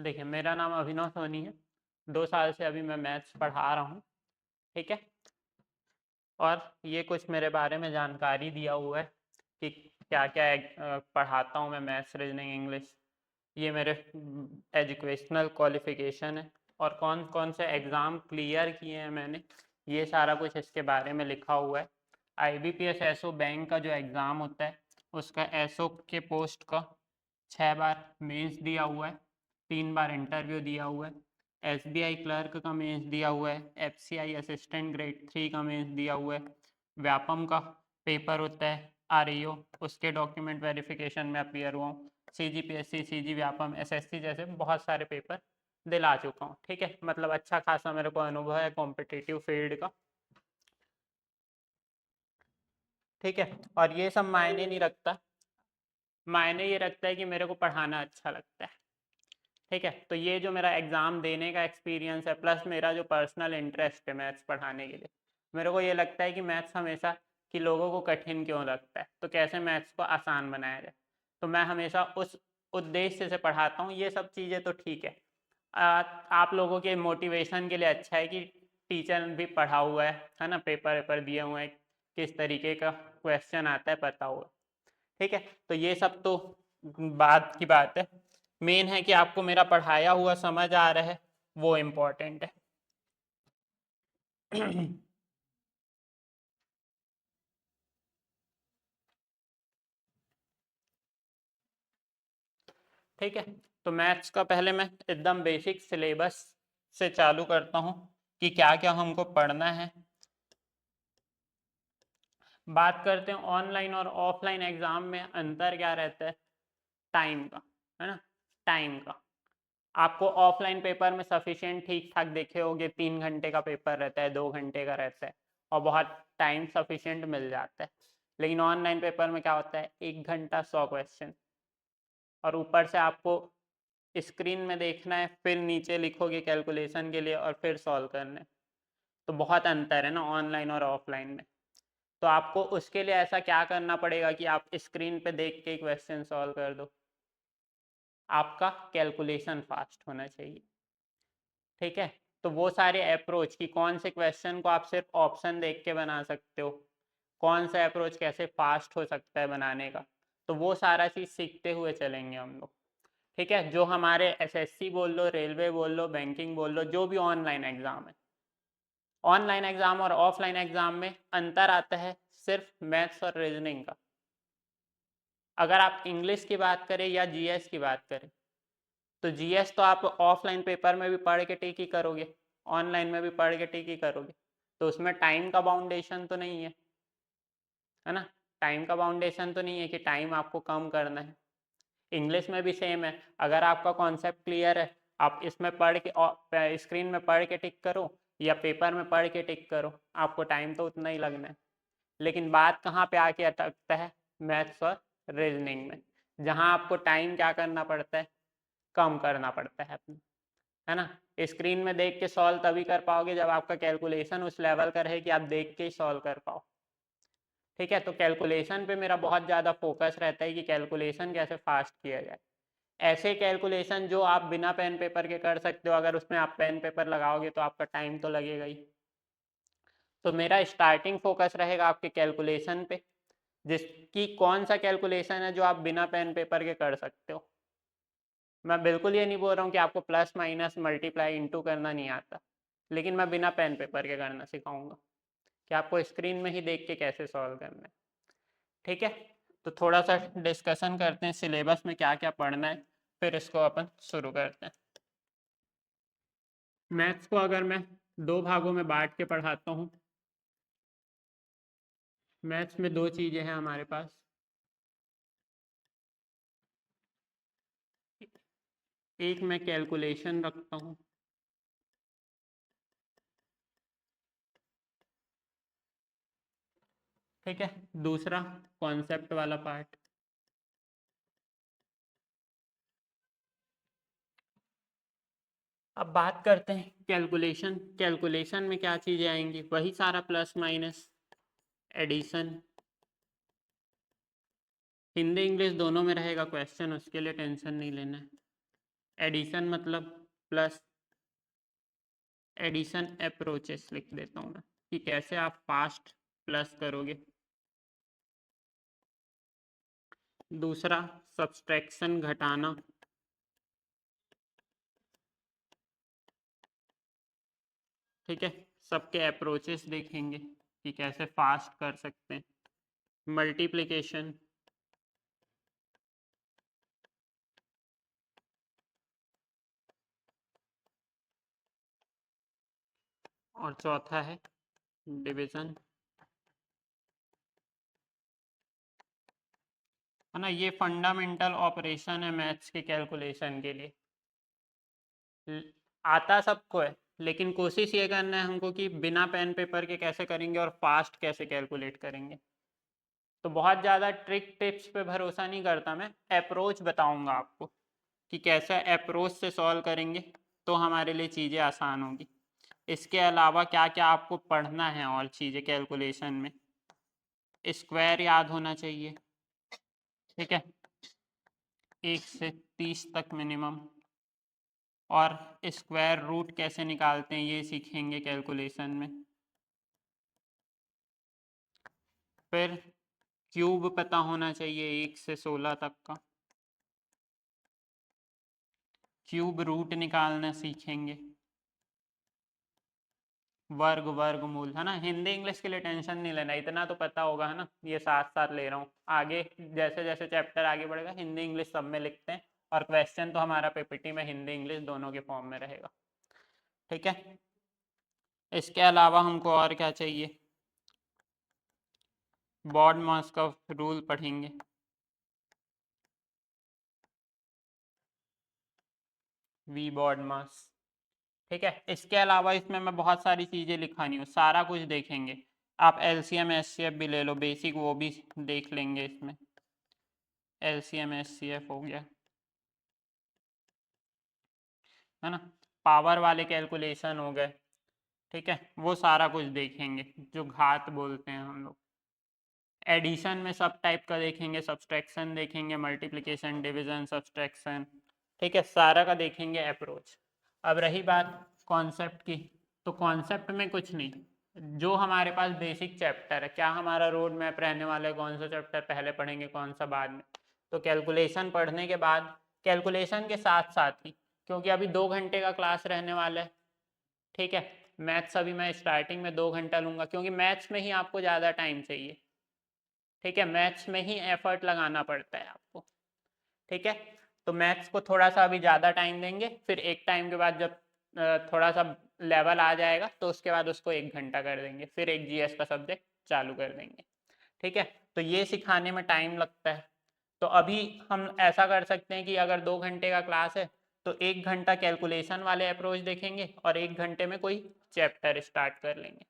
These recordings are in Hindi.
देखिए, मेरा नाम अभिनव सोनी है। 2 साल से अभी मैं मैथ्स पढ़ा रहा हूँ, ठीक है? और ये कुछ मेरे बारे में जानकारी दिया हुआ है कि क्या-क्या पढ़ाता हूँ मैं, मैथ्स, रीजनिंग, इंग्लिश। ये मेरे एजुकेशनल क्वालिफ़िकेशन है और कौन-कौन से एग्ज़ाम क्लियर किए हैं मैंने, ये सारा कुछ इसके बारे में लिखा हुआ है। आईबीपीएस एसओ बैंक का जो एग्ज़ाम होता है, उसका एसओ के पोस्ट का 6 बार मेंस दिया हुआ है, 3 बार इंटरव्यू दिया हुआ है। एसबीआई क्लर्क का मेंस दिया हुआ है, एफसीआई असिस्टेंट ग्रेड 3 का मेंस दिया हुआ है। व्यापम का पेपर होता है, आरईओ, उसके डॉक्यूमेंट वेरिफिकेशन में अपीयर हुआ हूँ। सीजीपीएससी, सीजी व्यापम, एसएससी जैसे बहुत सारे पेपर दिला चुका हूँ, ठीक है? मतलब अच्छा खासा मेरे को अनुभव है कॉम्पिटिटिव फील्ड का, ठीक है? और ये सब मायने नहीं रखता, मायने ये रखता है कि मेरे को पढ़ाना अच्छा लगता है, ठीक है? तो ये जो मेरा एग्ज़ाम देने का एक्सपीरियंस है, प्लस मेरा जो पर्सनल इंटरेस्ट है मैथ्स पढ़ाने के लिए, मेरे को ये लगता है कि मैथ्स हमेशा कि लोगों को कठिन क्यों लगता है, तो कैसे मैथ्स को आसान बनाया जाए। तो मैं हमेशा उस उद्देश्य से पढ़ाता हूँ। ये सब चीज़ें तो ठीक है, आप लोगों के मोटिवेशन के लिए अच्छा है कि टीचर भी पढ़ा हुआ है ना, पेपर वेपर दिए हुए हैं, किस तरीके का क्वेश्चन आता है पता हुआ, ठीक है? तो ये सब तो बात की बात है, मेन है कि आपको मेरा पढ़ाया हुआ समझ आ रहा है, वो इम्पोर्टेंट है। ठीक है, तो मैथ्स का पहले मैं एकदम बेसिक सिलेबस से चालू करता हूँ कि क्या क्या हमको पढ़ना है। बात करते हैं ऑनलाइन और ऑफलाइन एग्जाम में अंतर क्या रहता है, टाइम का, है ना? टाइम का आपको ऑफलाइन पेपर में सफिशिएंट ठीक ठाक देखे होगे, 3 घंटे का पेपर रहता है, 2 घंटे का रहता है और बहुत टाइम सफिशिएंट मिल जाता है। लेकिन ऑनलाइन पेपर में क्या होता है, 1 घंटा 100 क्वेश्चन, और ऊपर से आपको स्क्रीन में देखना है, फिर नीचे लिखोगे कैलकुलेशन के लिए और फिर सॉल्व करना है। तो बहुत अंतर है ना ऑनलाइन और ऑफलाइन में। तो आपको उसके लिए ऐसा क्या करना पड़ेगा कि आप स्क्रीन पे देख के क्वेश्चन सॉल्व कर दो, आपका कैलकुलेशन फास्ट होना चाहिए, ठीक है? तो वो सारे अप्रोच कि कौन से क्वेश्चन को आप सिर्फ ऑप्शन देख के बना सकते हो, कौन सा अप्रोच कैसे फास्ट हो सकता है बनाने का, तो वो सारा चीज़ सीखते हुए चलेंगे हम लोग, ठीक है? जो हमारे एसएससी बोल लो, रेलवे बोल लो, बैंकिंग बोल लो, जो भी ऑनलाइन एग्ज़ाम है, ऑनलाइन एग्ज़ाम और ऑफलाइन एग्ज़ाम में अंतर आता है सिर्फ मैथ्स और रीजनिंग का। अगर आप इंग्लिश की बात करें या जीएस की बात करें, तो जीएस तो आप ऑफलाइन पेपर में भी पढ़ के टिक ही करोगे, ऑनलाइन में भी पढ़ के टिक ही करोगे, तो उसमें टाइम का बाउंडेशन तो नहीं है ना? टाइम का बाउंडेशन तो नहीं है कि टाइम आपको कम करना है। इंग्लिश में भी सेम है, अगर आपका कॉन्सेप्ट क्लियर है, आप इसमें पढ़ के स्क्रीन में पढ़ के टिक करो या पेपर में पढ़ के टिक करो, आपको टाइम तो उतना ही लगना है। लेकिन बात कहाँ पे आके अटकता है, मैथ्स और रीजनिंग में, जहाँ आपको टाइम क्या करना पड़ता है, कम करना पड़ता है अपना, है ना? स्क्रीन में देख के सॉल्व तभी कर पाओगे जब आपका कैलकुलेशन उस लेवल का रहे कि आप देख के ही सॉल्व कर पाओ, ठीक है? तो कैलकुलेशन पे मेरा बहुत ज़्यादा फोकस रहता है कि कैलकुलेशन कैसे फास्ट किया जाए। ऐसे कैलकुलेशन जो आप बिना पेन पेपर के कर सकते हो, अगर उसमें आप पेन पेपर लगाओगे तो आपका टाइम तो लगेगा ही। तो मेरा स्टार्टिंग फोकस रहेगा आपके कैलकुलेशन पे, जिसकी कौन सा कैलकुलेशन है जो आप बिना पेन पेपर के कर सकते हो। मैं बिल्कुल ये नहीं बोल रहा हूँ कि आपको प्लस माइनस मल्टीप्लाई इंटू करना नहीं आता, लेकिन मैं बिना पेन पेपर के करना सिखाऊंगा कि आपको स्क्रीन में ही देख के कैसे सॉल्व करना है, ठीक है? तो थोड़ा सा डिस्कशन करते हैं सिलेबस में क्या क्या पढ़ना है, फिर इसको अपन शुरू करते हैं। मैथ्स को अगर मैं 2 भागों में बांट के पढ़ाता हूँ, मैथ्स में 2 चीज़ें हैं हमारे पास, एक मैं कैलकुलेशन रखता हूँ, ठीक है? दूसरा कॉन्सेप्ट वाला पार्ट। अब बात करते हैं कैलकुलेशन। कैलकुलेशन में क्या चीज़ें आएंगी, वही सारा plus minus, addition, Hindi English दोनों में रहेगा क्वेश्चन, उसके लिए टेंशन नहीं लेना है। एडिशन मतलब प्लस, एडिशन अप्रोचेस लिख देता हूँ मैं कि कैसे आप फास्ट प्लस करोगे। दूसरा सब्सट्रैक्शन घटाना, ठीक है, सबके अप्रोचेस देखेंगे कि कैसे फास्ट कर सकते हैं। मल्टीप्लिकेशन, और चौथा है डिवीजन, है ना। ये फंडामेंटल ऑपरेशन है मैथ्स के कैलकुलेशन के लिए। आता सबको है, लेकिन कोशिश ये करना है हमको कि बिना पेन पेपर के कैसे करेंगे और फास्ट कैसे कैलकुलेट करेंगे। तो बहुत ज़्यादा ट्रिक टिप्स पे भरोसा नहीं करता मैं, अप्रोच बताऊंगा आपको कि कैसे अप्रोच से सॉल्व करेंगे तो हमारे लिए चीज़ें आसान होगी। इसके अलावा क्या क्या आपको पढ़ना है और चीज़ें कैलकुलेशन में, स्क्वायर याद होना चाहिए, ठीक है, 1 से 30 तक मिनिमम, और स्क्वायर रूट कैसे निकालते हैं ये सीखेंगे कैलकुलेशन में। फिर क्यूब पता होना चाहिए 1 से 16 तक का, क्यूब रूट निकालना सीखेंगे, वर्ग वर्गमूल, है ना। हिंदी इंग्लिश के लिए टेंशन नहीं लेना, इतना तो पता होगा, है ना, ये साथ साथ ले रहा हूँ। आगे जैसे जैसे चैप्टर आगे बढ़ेगा हिंदी इंग्लिश सब में लिखते हैं, और क्वेश्चन तो हमारा पीपीटी में हिंदी इंग्लिश दोनों के फॉर्म में रहेगा, ठीक है। इसके अलावा हमको और क्या चाहिए, बॉड-मास्कव रूल पढ़ेंगे, वी बॉड-मास, ठीक है। इसके अलावा इसमें मैं बहुत सारी चीज़ें लिखा नहीं हूँ, सारा कुछ देखेंगे। आप एलसीएम एचसीएफ भी ले लो, बेसिक वो भी देख लेंगे इसमें। एलसीएम एचसीएफ हो गया, है ना, पावर वाले कैलकुलेशन हो गए, ठीक है, वो सारा कुछ देखेंगे जो घात बोलते हैं हम लोग। एडिशन में सब टाइप का देखेंगे, सब्सट्रैक्शन देखेंगे, मल्टीप्लिकेशन, डिवीजन, सब्सट्रैक्शन, ठीक है, सारा का देखेंगे अप्रोच। अब रही बात कॉन्सेप्ट की, तो कॉन्सेप्ट में कुछ नहीं, जो हमारे पास बेसिक चैप्टर है, क्या हमारा रोड मैप रहने वाला है, कौन सा चैप्टर पहले पढ़ेंगे कौन सा बाद में। तो कैलकुलेशन पढ़ने के बाद, कैलकुलेशन के साथ साथ ही, क्योंकि अभी 2 घंटे का क्लास रहने वाला है, ठीक है, मैथ्स अभी मैं स्टार्टिंग में 2 घंटा लूँगा, क्योंकि मैथ्स में ही आपको ज़्यादा टाइम चाहिए, ठीक है, मैथ्स में ही एफर्ट लगाना पड़ता है आपको, ठीक है। तो मैथ्स को थोड़ा सा अभी ज़्यादा टाइम देंगे, फिर एक टाइम के बाद जब थोड़ा सा लेवल आ जाएगा तो उसके बाद उसको 1 घंटा कर देंगे, फिर एक जीएस का सब्जेक्ट चालू कर देंगे, ठीक है। तो ये सिखाने में टाइम लगता है। तो अभी हम ऐसा कर सकते हैं कि अगर 2 घंटे का क्लास है तो 1 घंटा कैलकुलेशन वाले अप्रोच देखेंगे और 1 घंटे में कोई चैप्टर स्टार्ट कर लेंगे,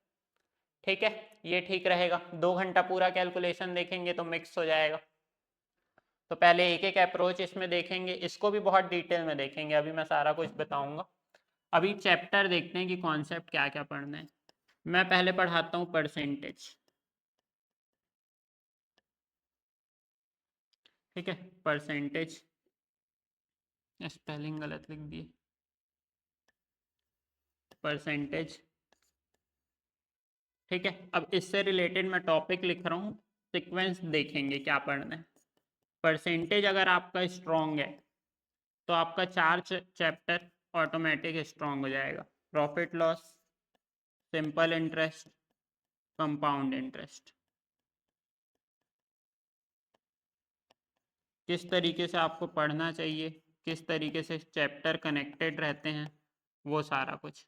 ठीक है, ये ठीक रहेगा। 2 घंटा पूरा कैलकुलेशन देखेंगे तो मिक्स हो जाएगा। तो पहले एक एक अप्रोच इसमें देखेंगे, इसको भी बहुत डिटेल में देखेंगे, अभी मैं सारा कुछ बताऊंगा। अभी चैप्टर देखते हैं कि कॉन्सेप्ट क्या क्या पढ़ना है। मैं पहले पढ़ाता हूँ परसेंटेज, ठीक है, परसेंटेज, स्पेलिंग गलत लिख दिए, परसेंटेज, ठीक है। अब इससे रिलेटेड मैं टॉपिक लिख रहा हूँ, सीक्वेंस देखेंगे क्या पढ़ना है। परसेंटेज अगर आपका स्ट्रॉन्ग है तो आपका 4 चैप्टर ऑटोमेटिक स्ट्रॉन्ग हो जाएगा, profit loss, simple interest, compound interest. किस तरीके से आपको पढ़ना चाहिए, किस तरीके से चैप्टर कनेक्टेड रहते हैं, वो सारा कुछ।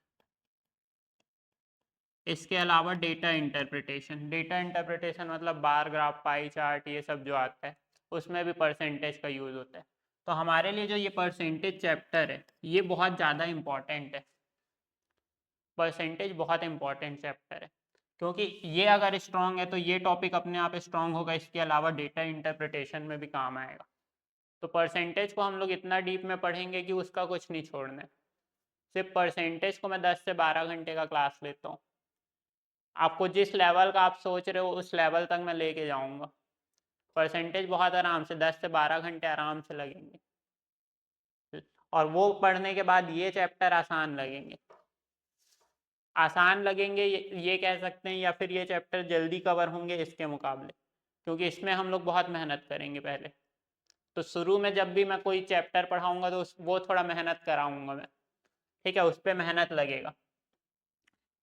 इसके अलावा डेटा इंटरप्रिटेशन, डेटा इंटरप्रिटेशन मतलब बार ग्राफ, पाई चार्ट, ये सब जो आता है उसमें भी परसेंटेज का यूज़ होता है। तो हमारे लिए जो ये परसेंटेज चैप्टर है ये बहुत ज़्यादा इम्पॉर्टेंट है, परसेंटेज बहुत इंपॉर्टेंट चैप्टर है, क्योंकि ये अगर स्ट्रांग है तो ये टॉपिक अपने आप स्ट्रांग होगा, इसके अलावा डेटा इंटरप्रिटेशन में भी काम आएगा। तो परसेंटेज को हम लोग इतना डीप में पढ़ेंगे कि उसका कुछ नहीं छोड़ना है। सिर्फ परसेंटेज को मैं 10 से 12 घंटे का क्लास लेता हूँ, आपको जिस लेवल का आप सोच रहे हो उस लेवल तक मैं लेके जाऊँगा। परसेंटेज बहुत आराम से 10 से 12 घंटे आराम से लगेंगे, और वो पढ़ने के बाद ये चैप्टर आसान लगेंगे। आसान लगेंगे ये कह सकते हैं, या फिर ये चैप्टर जल्दी कवर होंगे इसके मुकाबले, क्योंकि इसमें हम लोग बहुत मेहनत करेंगे पहले। तो शुरू में जब भी मैं कोई चैप्टर पढ़ाऊंगा तो वो थोड़ा मेहनत कराऊंगा मैं, ठीक है, उस पर मेहनत लगेगा।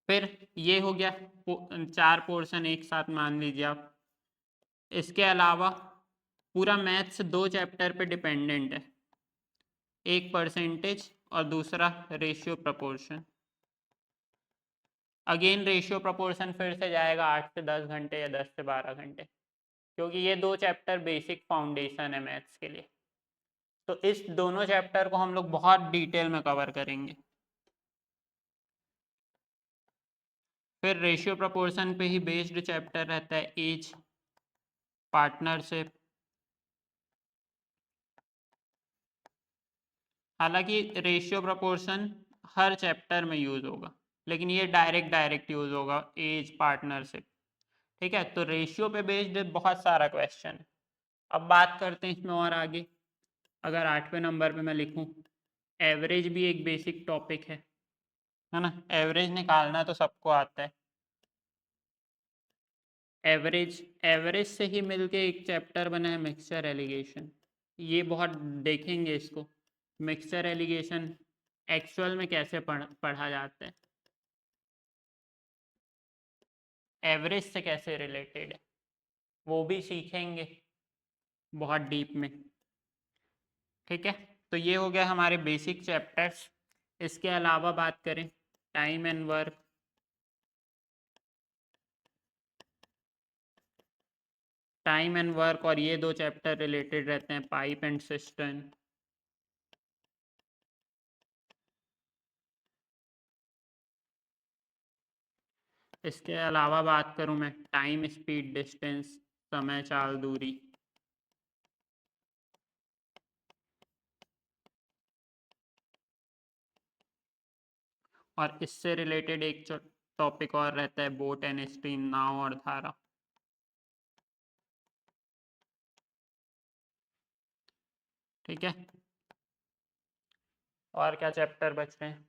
फिर ये हो गया 4 पोर्शन एक साथ मान लीजिए आप। इसके अलावा पूरा मैथ्स 2 चैप्टर पे डिपेंडेंट है, एक परसेंटेज और दूसरा ratio proportion. Again ratio proportion फिर से जाएगा 8 से 10 घंटे या 10 से 12 घंटे, क्योंकि ये 2 चैप्टर बेसिक फाउंडेशन है मैथ्स के लिए। तो इस दोनों चैप्टर को हम लोग बहुत डिटेल में कवर करेंगे। फिर रेशियो प्रोपोर्शन पे ही बेस्ड चैप्टर रहता है एज, पार्टनरशिप। हालांकि रेशियो प्रोपोर्शन हर चैप्टर में यूज होगा, लेकिन ये डायरेक्ट यूज होगा एज, पार्टनरशिप, ठीक है। तो रेशियो पे बेस्ड बहुत सारा क्वेश्चन है। अब बात करते हैं इसमें और आगे। अगर 8वें नंबर पे मैं लिखूं, एवरेज भी एक बेसिक टॉपिक है ना। एवरेज निकालना तो सबको आता है। एवरेज से ही मिलके एक चैप्टर बना है मिक्सचर एलिगेशन। ये बहुत देखेंगे इसको, मिक्सचर एलिगेशन एक्चुअल में कैसे पढ़ा जाता है, एवरेज से कैसे रिलेटेड है, वो भी सीखेंगे बहुत डीप में, ठीक है। तो ये हो गया हमारे बेसिक चैप्टर्स। इसके अलावा बात करें time and work, time and work और ये 2 चैप्टर रिलेटेड रहते हैं, पाइप एंड सिस्टम। इसके अलावा बात करूं मैं टाइम, स्पीड, डिस्टेंस, समय, चाल, दूरी। और इससे रिलेटेड एक टॉपिक और रहता है बोट एंड स्ट्रीम, नाव और धारा, ठीक है। और क्या चैप्टर बच रहे हैं?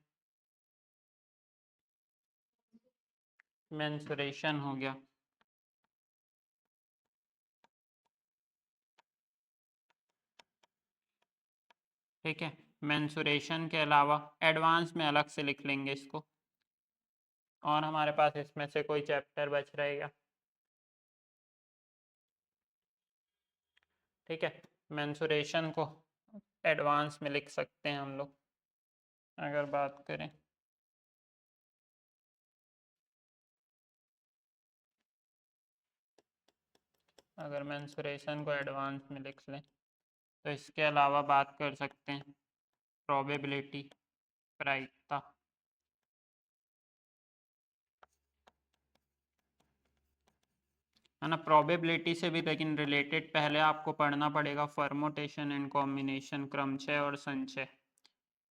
मेंसुरेशन हो गया, ठीक है। मेंसुरेशन के अलावा एडवांस में अलग से लिख लेंगे इसको। और हमारे पास इसमें से कोई चैप्टर बच रहेगा, ठीक है। मेंसुरेशन को एडवांस में लिख सकते हैं हम लोग। अगर बात करें अगर मेंसुरेशन को एडवांस में लिख लें, तो इसके अलावा बात कर सकते हैं प्रोबेबिलिटी, प्रायिकता, है ना। प्रोबेबिलिटी से भी लेकिन रिलेटेड पहले आपको पढ़ना पड़ेगा परम्यूटेशन एंड कॉम्बिनेशन, क्रमशः और संचय,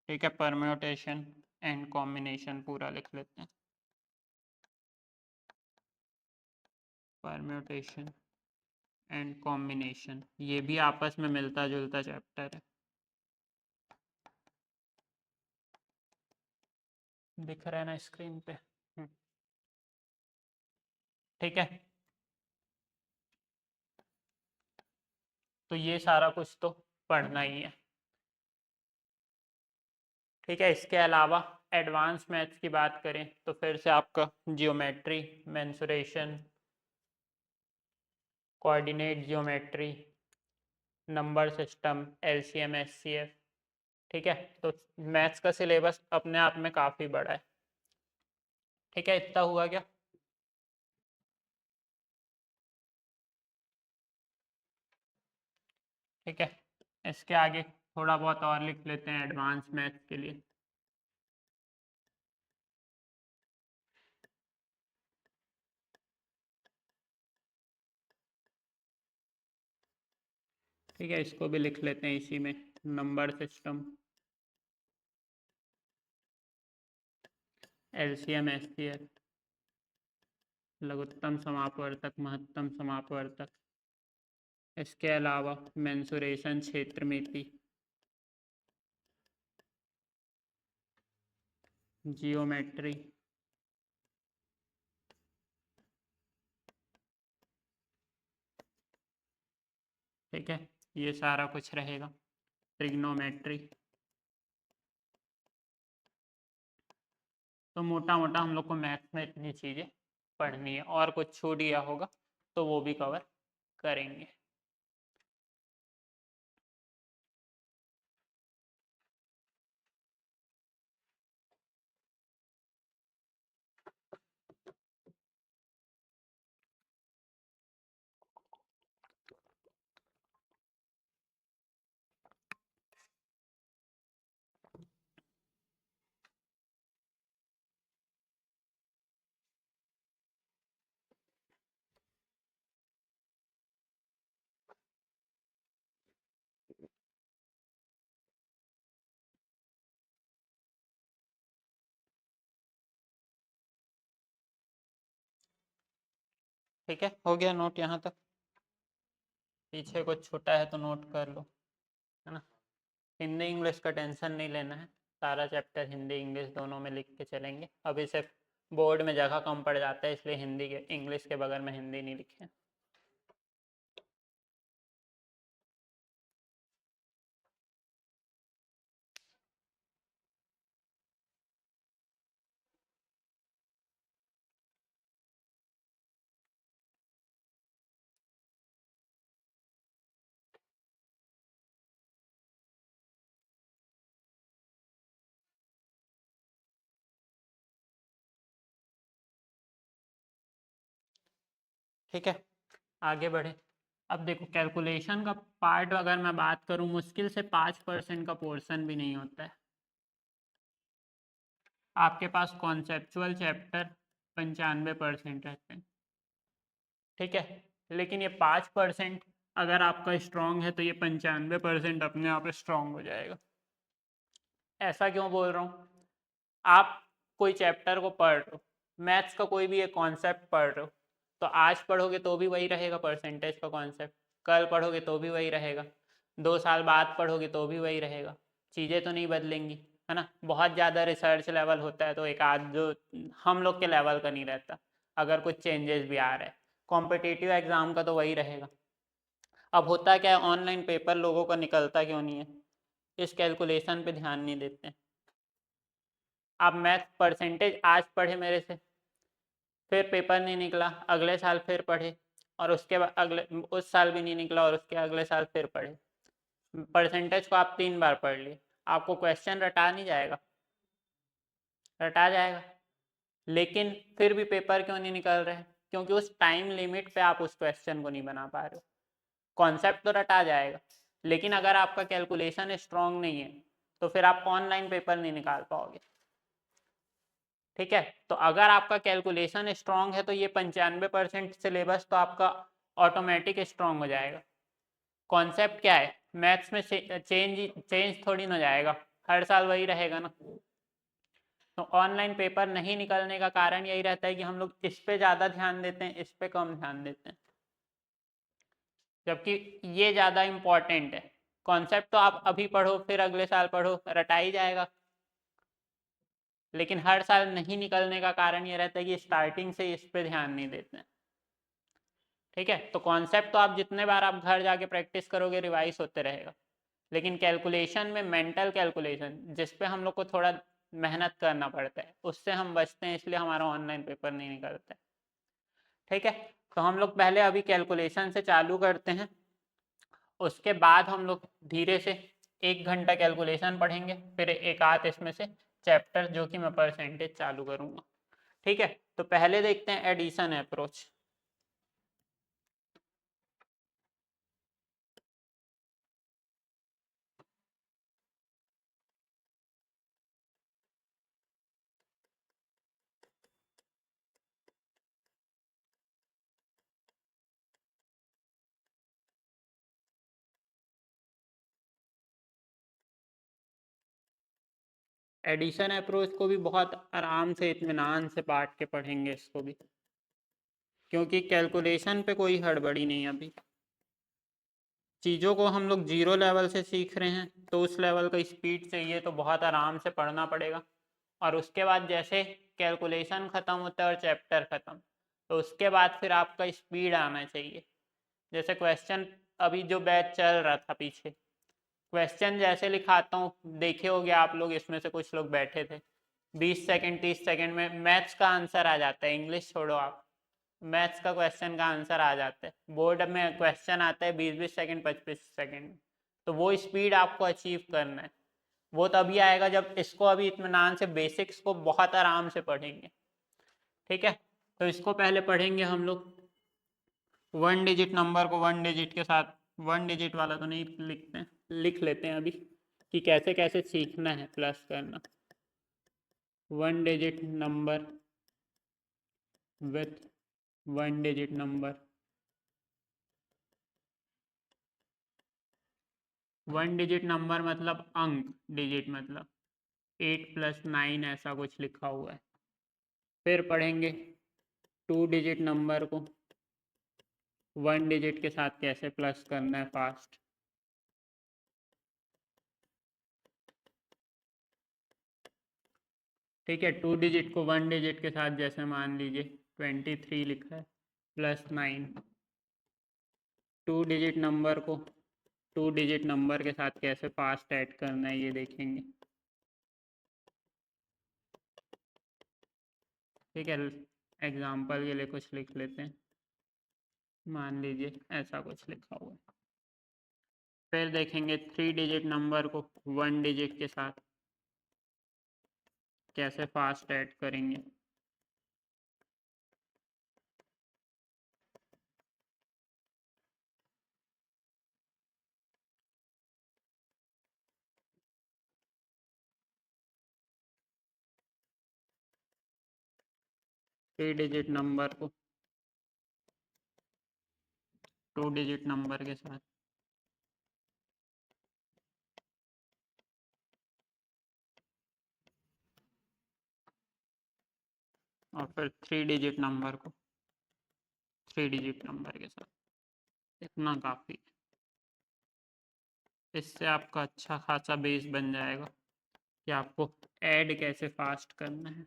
ठीक है। परम्यूटेशन एंड कॉम्बिनेशन पूरा लिख लेते हैं, परम्यूटेशन एंड कॉम्बिनेशन, ये भी आपस में मिलता जुलता चैप्टर है, दिख रहा है ना स्क्रीन पे, ठीक है। तो ये सारा कुछ तो पढ़ना ही है, ठीक है। इसके अलावा एडवांस मैथ्स की बात करें तो फिर से आपका geometry, mensuration, coordinate geometry, number system, LCM, HCF, ठीक है। तो मैथ्स का सिलेबस अपने आप में काफ़ी बड़ा है, ठीक है। इतना हुआ क्या? ठीक है। इसके आगे थोड़ा बहुत और लिख लेते हैं एडवांस मैथ्स के लिए। ठीक है, इसको भी लिख लेते हैं इसी में, नंबर सिस्टम, एलसीएम, एचसीएफ, लघुत्तम समापवर्तक, महत्तम समापवर्तक। इसके अलावा मेंसुरेशन, क्षेत्रमिति, जियोमेट्री, ठीक है, ये सारा कुछ रहेगा। ट्रिग्नोमेट्री, तो मोटा मोटा हम लोग को मैथ्स में इतनी चीज़ें पढ़नी है, और कुछ छूट गया होगा तो वो भी कवर करेंगे। ठीक है, हो गया नोट यहाँ तक? पीछे कुछ छूटा है तो नोट कर लो, है ना। हिंदी इंग्लिश का टेंशन नहीं लेना है, सारा चैप्टर हिंदी इंग्लिश दोनों में लिख के चलेंगे। अभी सिर्फ बोर्ड में जगह कम पड़ जाता है, इसलिए हिंदी के इंग्लिश के बगल में हिंदी नहीं लिखे। ठीक है, आगे बढ़े। अब देखो, कैलकुलेशन का पार्ट अगर मैं बात करूं, मुश्किल से 5% का पोर्शन भी नहीं होता है। आपके पास कॉन्सेप्चुअल चैप्टर 95% रहते हैं, ठीक है। लेकिन ये 5% अगर आपका स्ट्रांग है तो ये 95% अपने आप स्ट्रांग हो जाएगा। ऐसा क्यों बोल रहा हूँ? आप कोई चैप्टर को पढ़ रहे हो, मैथ्स का कोई भी एक कॉन्सेप्ट पढ़ रहे हो, तो आज पढ़ोगे तो भी वही रहेगा परसेंटेज का कॉन्सेप्ट, कल पढ़ोगे तो भी वही रहेगा, 2 साल बाद पढ़ोगे तो भी वही रहेगा, चीज़ें तो नहीं बदलेंगी, है ना। बहुत ज़्यादा रिसर्च लेवल होता है तो एक आध जो हम लोग के लेवल का नहीं रहता, अगर कुछ चेंजेस भी आ रहे हैं। कॉम्पिटिटिव एग्ज़ाम का तो वही रहेगा। अब होता क्या है, ऑनलाइन पेपर लोगों का निकलता क्यों नहीं है? इस कैलकुलेशन पे ध्यान नहीं देते। आप मैथ परसेंटेज आज पढ़े मेरे से, फिर पेपर नहीं निकला, अगले साल फिर पढ़े, और उसके बाद अगले उस साल भी नहीं निकला और उसके अगले साल फिर पढ़े, परसेंटेज को आप 3 बार पढ़ लिए, आपको क्वेश्चन रटा नहीं जाएगा? रटा जाएगा। लेकिन फिर भी पेपर क्यों नहीं निकल रहे? क्योंकि उस टाइम लिमिट पे आप उस क्वेश्चन को नहीं बना पा रहे हो। कॉन्सेप्ट तो रटा जाएगा, लेकिन अगर आपका कैलकुलेशन स्ट्रॉन्ग नहीं है तो फिर आप ऑनलाइन पेपर नहीं निकाल पाओगे, ठीक है। तो अगर आपका कैलकुलेशन स्ट्रॉन्ग है तो ये 95% सिलेबस तो आपका ऑटोमेटिक स्ट्रॉन्ग हो जाएगा। कॉन्सेप्ट क्या है, मैथ्स में चेंज थोड़ी ना जाएगा, हर साल वही रहेगा ना। तो ऑनलाइन पेपर नहीं निकलने का कारण यही रहता है कि हम लोग इस पे ज़्यादा ध्यान देते हैं, इस पे कम ध्यान देते हैं, जबकि ये ज़्यादा इम्पॉर्टेंट है। कॉन्सेप्ट तो आप अभी पढ़ो फिर अगले साल पढ़ो, रटा ही जाएगा। लेकिन हर साल नहीं निकलने का कारण ये रहता है कि स्टार्टिंग से इस पे ध्यान नहीं देते हैं, ठीक है। तो कॉन्सेप्ट तो आप जितने बार आप घर जाके प्रैक्टिस करोगे रिवाइज होते रहेगा, लेकिन कैलकुलेशन में मेंटल कैलकुलेशन जिस पे हम लोग को थोड़ा मेहनत करना पड़ता है, उससे हम बचते हैं, इसलिए हमारा ऑनलाइन पेपर नहीं निकलता है, ठीक है। तो हम लोग पहले अभी कैलकुलेशन से चालू करते हैं, उसके बाद हम लोग धीरे से 1 घंटा कैलकुलेशन पढ़ेंगे, फिर एक आध इसमें से चैप्टर जो कि मैं परसेंटेज चालू करूँगा, ठीक है। तो पहले देखते हैं एडिशन अप्रोच। एडिशन अप्रोच को भी बहुत आराम से इत्मीनान से बांट के पढ़ेंगे इसको भी, क्योंकि कैलकुलेशन पे कोई हड़बड़ी नहीं है अभी। चीज़ों को हम लोग 0 लेवल से सीख रहे हैं, तो उस लेवल का स्पीड चाहिए तो बहुत आराम से पढ़ना पड़ेगा, और उसके बाद जैसे कैलकुलेशन ख़त्म होता है और चैप्टर ख़त्म, तो उसके बाद फिर आपका स्पीड आना चाहिए। जैसे क्वेश्चन अभी जो बैच चल रहा था पीछे, क्वेश्चन जैसे लिखाता हूँ, देखे होगे आप लोग, इसमें से कुछ लोग बैठे थे, 20 सेकंड 30 सेकंड में मैथ्स का आंसर आ जाता है। इंग्लिश छोड़ो आप, मैथ्स का क्वेश्चन का आंसर आ जाता है। बोर्ड में क्वेश्चन आता है 20-20 सेकंड 25 सेकंड। तो वो स्पीड आपको अचीव करना है। वो तभी आएगा जब इसको अभी इत्मीनान से बेसिक्स को बहुत आराम से पढ़ेंगे। ठीक है, तो इसको पहले पढ़ेंगे हम लोग। 1 डिजिट नंबर को 1 डिजिट के साथ, 1 डिजिट वाला तो नहीं लिखते हैं, लिख लेते हैं अभी कि कैसे कैसे सीखना है प्लस करना। 1 digit number with 1 digit number. 1 digit number मतलब अंक, डिजिट मतलब 8 + 9 ऐसा कुछ लिखा हुआ है। फिर पढ़ेंगे 2 डिजिट नंबर को 1 डिजिट के साथ कैसे प्लस करना है फास्ट। ठीक है, 2 डिजिट को 1 डिजिट के साथ, जैसे मान लीजिए 23 लिखा है +9। 2 डिजिट नंबर को 2 डिजिट नंबर के साथ कैसे फास्ट ऐड करना है ये देखेंगे। ठीक है, एग्जाम्पल के लिए कुछ लिख लेते हैं, मान लीजिए ऐसा कुछ लिखा हुआ है। फिर देखेंगे 3 डिजिट नंबर को 1 डिजिट के साथ कैसे फास्ट ऐड करेंगे। थ्री डिजिट नंबर को 2 डिजिट नंबर के साथ और फिर 3 डिजिट नंबर को 3 डिजिट नंबर के साथ। इतना काफ़ी है, इससे आपका अच्छा खासा बेस बन जाएगा कि आपको ऐड कैसे फास्ट करना है।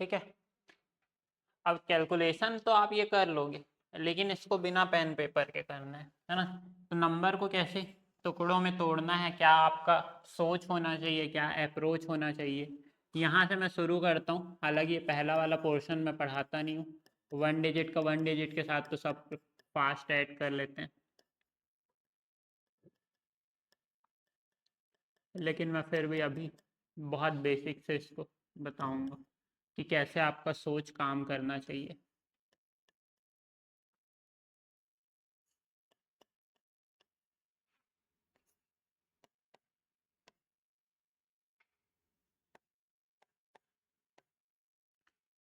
ठीक है, अब कैलकुलेशन तो आप ये कर लोगे, लेकिन इसको बिना पेन पेपर के करना है ना। तो नंबर को कैसे टुकड़ों में तोड़ना है, क्या आपका सोच होना चाहिए, क्या अप्रोच होना चाहिए, यहाँ से मैं शुरू करता हूँ। हालांकि ये पहला वाला पोर्शन मैं पढ़ाता नहीं हूँ। 1 डिजिट का 1 डिजिट के साथ तो सब फास्ट ऐड कर लेते हैं, लेकिन मैं फिर भी अभी बहुत बेसिक से इसको बताऊंगा कि कैसे आपका सोच काम करना चाहिए।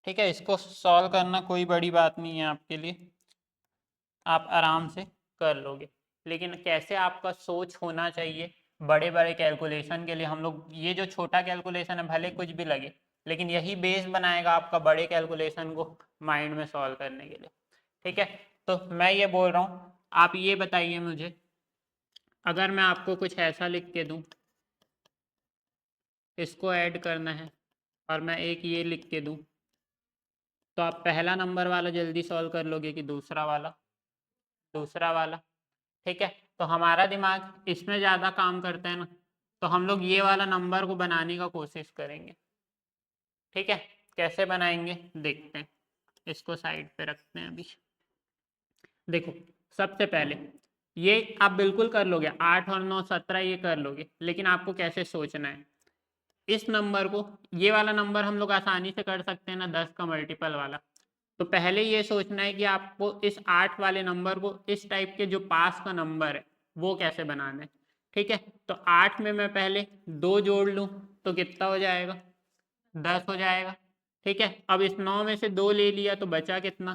ठीक है, इसको सॉल्व करना कोई बड़ी बात नहीं है आपके लिए, आप आराम से कर लोगे। लेकिन कैसे आपका सोच होना चाहिए, बड़े बड़े कैलकुलेशन के लिए हम लोग, ये जो छोटा कैलकुलेशन है भले कुछ भी लगे, लेकिन यही बेस बनाएगा आपका बड़े कैलकुलेशन को माइंड में सॉल्व करने के लिए। ठीक है, तो मैं ये बोल रहा हूँ, आप ये बताइए मुझे, अगर मैं आपको कुछ ऐसा लिख के दूँ, इसको ऐड करना है, और मैं एक ये लिख के दूँ, तो आप पहला नंबर वाला जल्दी सॉल्व कर लोगे कि दूसरा वाला? दूसरा वाला। ठीक है, तो हमारा दिमाग इसमें ज़्यादा काम करता है ना, तो हम लोग ये वाला नंबर को बनाने का कोशिश करेंगे। ठीक है, कैसे बनाएंगे देखते हैं, इसको साइड पे रखते हैं अभी। देखो, सबसे पहले ये आप बिल्कुल कर लोगे, 8 और 9 17 ये कर लोगे, लेकिन आपको कैसे सोचना है। इस नंबर को, ये वाला नंबर हम लोग आसानी से कर सकते हैं ना, 10 का मल्टीपल वाला। तो पहले ये सोचना है कि आपको इस 8 वाले नंबर को इस टाइप के जो पास का नंबर है वो कैसे बनाना है। ठीक है, तो 8 में मैं पहले 2 जोड़ लूँ तो कितना हो जाएगा, 10 हो जाएगा। ठीक है, अब इस 9 में से 2 ले लिया तो बचा कितना,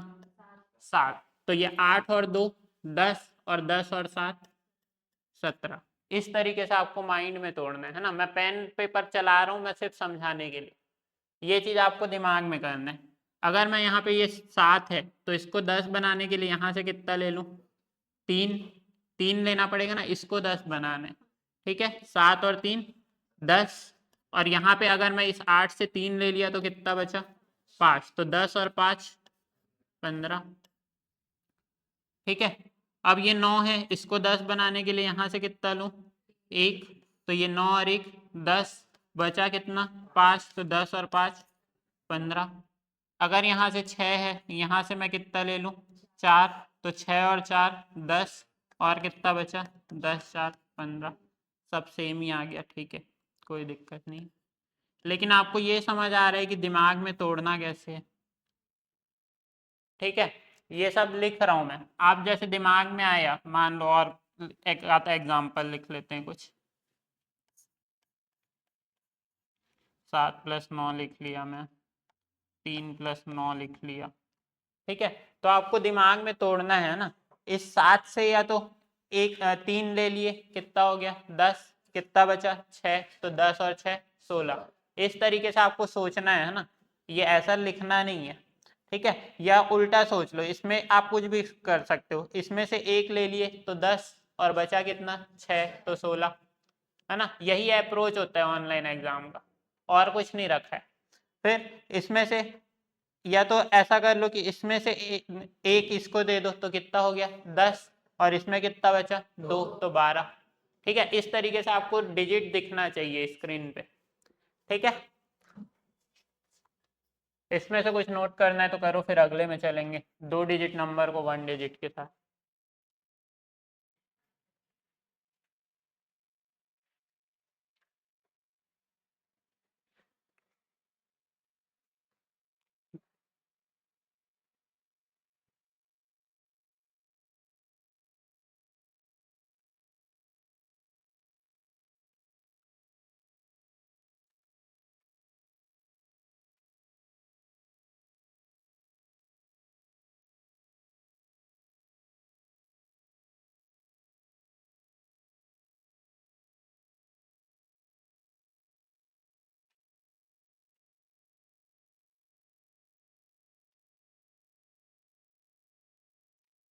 7। तो ये 8 और 2 10, और 10 और 7 17। इस तरीके से आपको माइंड में तोड़ना है ना, मैं पेन पेपर चला रहा हूँ मैं सिर्फ समझाने के लिए, ये चीज़ आपको दिमाग में करना है। अगर मैं यहाँ पे ये 7 है तो इसको 10 बनाने के लिए यहाँ से कितना ले लूँ, 3, 3 लेना पड़ेगा ना, इसको 10 बनाना है। ठीक है, 7 और 3 10, और यहाँ पे अगर मैं इस 8 से 3 ले लिया तो कितना बचा, 5। तो 10 और 5 15। ठीक है, अब ये 9 है, इसको 10 बनाने के लिए यहाँ से कितना लूँ, 1। तो ये 9 और 1 10, बचा कितना, 5। तो 10 और 5 15। अगर यहाँ से 6 है, यहाँ से मैं कितना ले लूँ, 4। तो 6 और 4 10, और कितना बचा, 10 4 15। सब सेम ही आ गया। ठीक है, कोई दिक्कत नहीं, लेकिन आपको ये समझ आ रहा है कि दिमाग में तोड़ना कैसे है। ठीक है, ये सब लिख रहा हूँ मैं, आप जैसे दिमाग में आया मान लो, और एक आता एग्जाम्पल लिख लेते हैं कुछ। 7 + 9 लिख लिया मैं, 3 + 9 लिख लिया। ठीक है, तो आपको दिमाग में तोड़ना है ना, इस 7 से या तो 3 ले लिए, कितना हो गया 10, कितना बचा 6। तो 10 और 6 16। इस तरीके से आपको सोचना है ना, ये ऐसा लिखना नहीं है। ठीक है, या उल्टा सोच लो, इसमें आप कुछ भी कर सकते हो, इसमें से 1 ले लिए तो 10, और बचा कितना 6। तो 16, है ना। यही अप्रोच होता है ऑनलाइन एग्जाम का, और कुछ नहीं रखा है। फिर इसमें से, या तो ऐसा कर लो कि इसमें से एक इसको दे दो तो कितना हो गया 10, और इसमें कितना बचा 2, तो 12। ठीक है, इस तरीके से आपको डिजिट दिखना चाहिए स्क्रीन पे। ठीक है, इसमें से कुछ नोट करना है तो करो, फिर अगले में चलेंगे, 2 डिजिट नंबर को 1 डिजिट के साथ।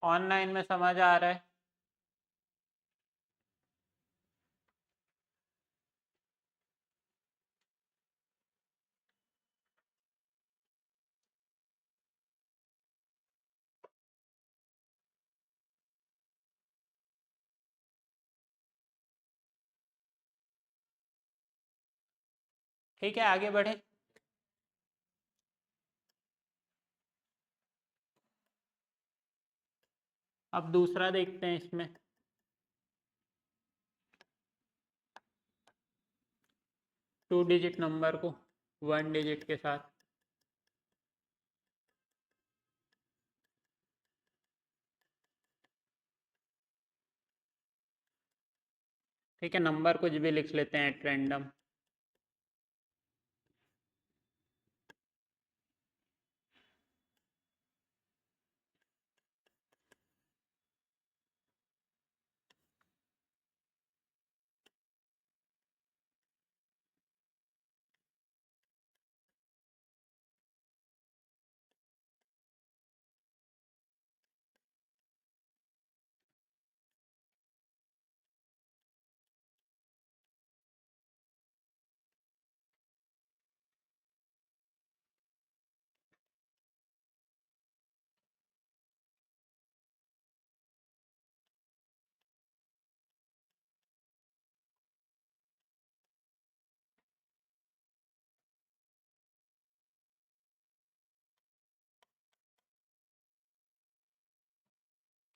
ऑनलाइन में समझ आ रहा है। ठीक है, आगे बढ़े। अब दूसरा देखते हैं इसमें, 2 डिजिट नंबर को 1 डिजिट के साथ। ठीक है, नंबर कुछ भी लिख लेते हैं एट रैंडम।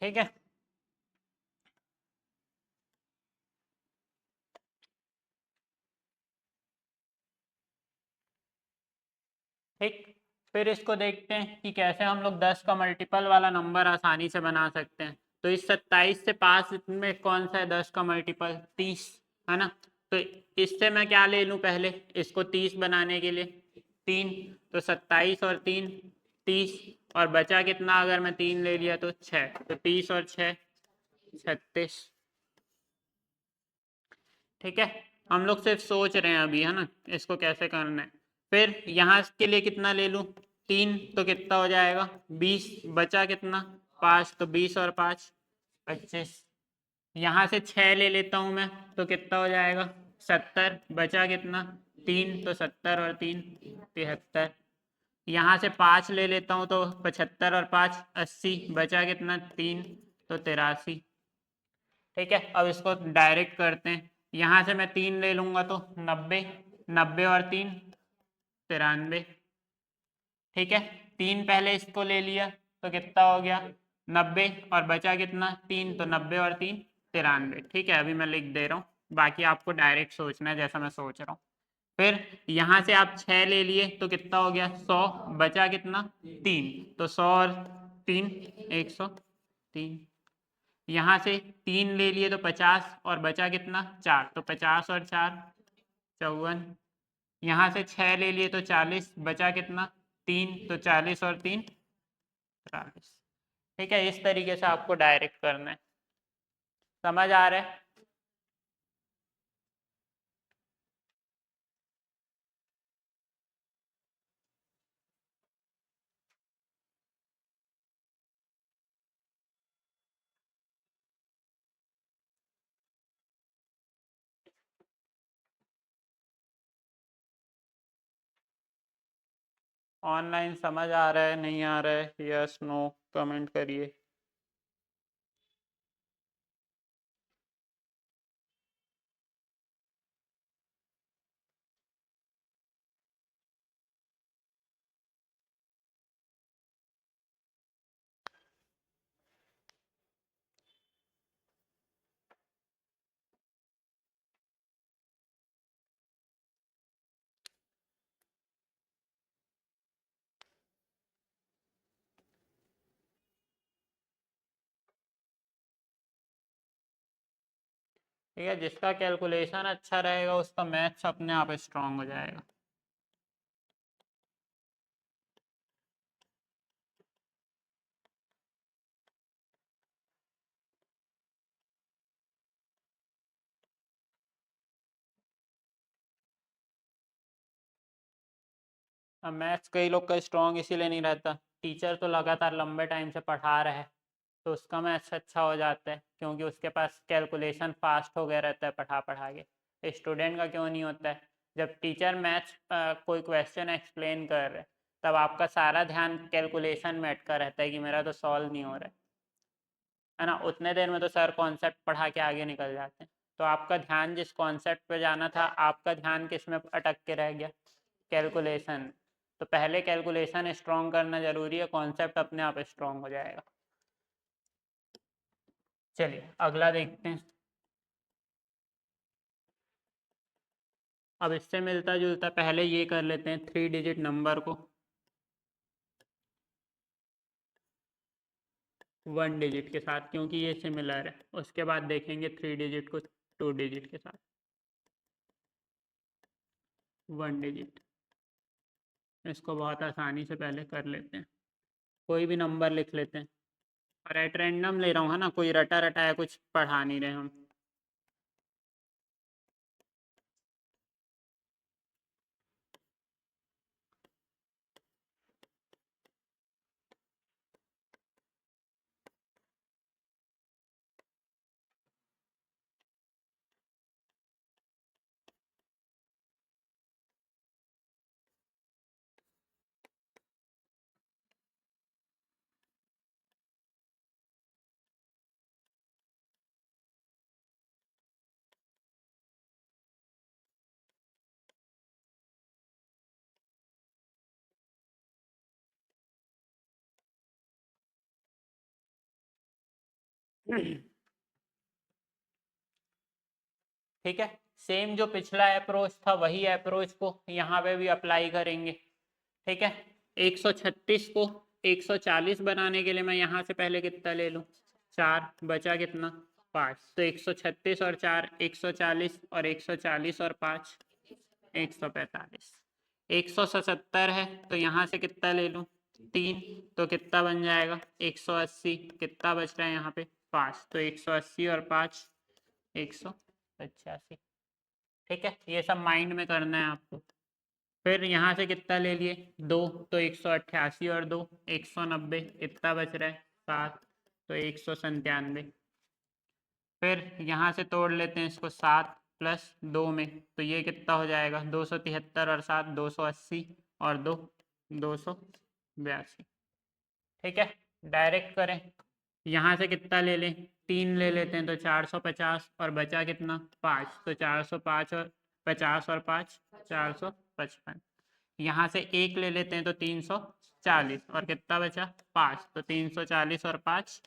ठीक है। ठीक, फिर इसको देखते हैं कि कैसे हम लोग 10 का मल्टीपल वाला नंबर आसानी से बना सकते हैं। तो इस 27 से 5 में कौन सा है 10 का मल्टीपल? 30 है ना। तो इससे मैं क्या ले लूँ पहले, इसको 30 बनाने के लिए 3, तो 27 और 3 30, और बचा कितना अगर मैं 3 ले लिया तो 6, तो 30 और 6 36। ठीक है, हम लोग सिर्फ सोच रहे हैं अभी, है ना, इसको कैसे करना है। फिर यहाँ के लिए कितना ले लूँ? 3, तो कितना हो जाएगा 20, बचा कितना 5, तो 20 और 5 25। यहाँ से 6 ले लेता हूँ मैं, तो कितना हो जाएगा 70, बचा कितना 3, तो 70 और 3 73। यहाँ से 5 ले लेता हूँ तो 75 और 5 80, बचा कितना 3, तो 83। ठीक है, अब इसको डायरेक्ट करते हैं। यहाँ से मैं 3 ले लूँगा तो 90, 90 और 3 93। ठीक है, 3 पहले इसको ले लिया तो कितना हो गया 90, और बचा कितना 3, तो 90 और 3 93। ठीक है, अभी मैं लिख दे रहा हूँ, बाकी आपको डायरेक्ट सोचना है जैसा मैं सोच रहा हूँ। फिर यहाँ से आप 6 ले लिए तो कितना हो गया 100, बचा कितना 3, तो 100 और 3 103। यहाँ से 3 ले लिए तो 50, और बचा कितना 4, तो 50 और 4 54। यहाँ से 6 ले लिए तो 40, बचा कितना 3, तो 40 और 3 43। ठीक है, इस तरीके से आपको डायरेक्ट करना है। समझ आ रहा है? ऑनलाइन समझ आ रहा है, नहीं आ रहा है, यस नो कमेंट करिए। ठीक है, जिसका कैलकुलेशन अच्छा रहेगा उसका मैथ्स अपने आप स्ट्रांग हो जाएगा। अब मैथ्स कई लोग का स्ट्रांग इसीलिए नहीं रहता, टीचर तो लगातार लंबे टाइम से पढ़ा रहे हैं तो उसका मैथ्स अच्छा हो जाता है, क्योंकि उसके पास कैलकुलेशन फास्ट हो गया रहता है पढ़ा पढ़ा के। स्टूडेंट का क्यों नहीं होता है? जब टीचर मैथ्स कोई क्वेश्चन एक्सप्लेन कर रहे तब आपका सारा ध्यान कैलकुलेशन में अटका रहता है कि मेरा तो सॉल्व नहीं हो रहा है ना। उतने देर में तो सर कॉन्सेप्ट पढ़ा के आगे निकल जाते हैं, तो आपका ध्यान जिस कॉन्सेप्ट पे जाना था आपका ध्यान किस में अटक के रह गया? कैलकुलेशन। तो पहले कैलकुलेशन स्ट्रॉन्ग करना जरूरी है, कॉन्सेप्ट अपने आप स्ट्रॉन्ग हो जाएगा। चलिए अगला देखते हैं। अब इससे मिलता जुलता पहले ये कर लेते हैं 3 डिजिट नंबर को 1 डिजिट के साथ, क्योंकि ये सिमिलर है। उसके बाद देखेंगे 3 डिजिट को 2 डिजिट के साथ। 1 डिजिट, इसको बहुत आसानी से पहले कर लेते हैं। कोई भी नंबर लिख लेते हैं, और एट रैंडम ले रहा हूँ, है ना, कोई रटा रटाया कुछ पढ़ा नहीं रहे हम। ठीक है, सेम जो पिछला अप्रोच था वही अप्रोच को यहाँ पे भी अप्लाई करेंगे। ठीक है, 136 को 140 बनाने के लिए मैं यहाँ से पहले कितना ले लूँ, 4, बचा कितना 5, तो 136 और 4 140 और 140 और 5 145, 177 है तो यहाँ से कितना ले लूँ 3, तो कितना बन जाएगा 180, कितना बच रहा है यहाँ पे 5, तो 180 और 5 185। ठीक है, ये सब माइंड में करना है आपको। फिर यहाँ से कितना ले लिए 2, तो 188 और 2 190, कितना बच रहा है 7, तो 197। फिर यहाँ से तोड़ लेते हैं इसको 7 प्लस 2 में, तो ये कितना हो जाएगा 273 और 7 280 और 2 282। ठीक है, डायरेक्ट करें, यहाँ से कितना ले लें 3 ले लेते हैं तो 450 और बचा कितना 5, तो 405 और 50 और 5 455। यहाँ से 1 ले लेते हैं तो 340 और कितना बचा 5, तो 340 और 5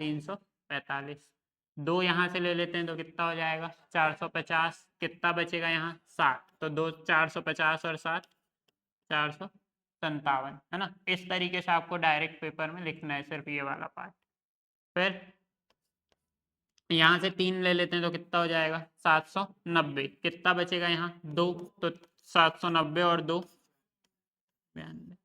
345। 2 यहाँ से ले लेते हैं तो कितना हो जाएगा 450, कितना बचेगा यहाँ 7, तो 2 450 और 7 457, है ना। इस तरीके से आपको डायरेक्ट पेपर में लिखना है सिर्फ ये वाला पार्ट। फिर यहाँ से 3 ले लेते हैं तो कितना हो जाएगा 790, कितना बचेगा यहाँ 2, तो 790 और 2 92।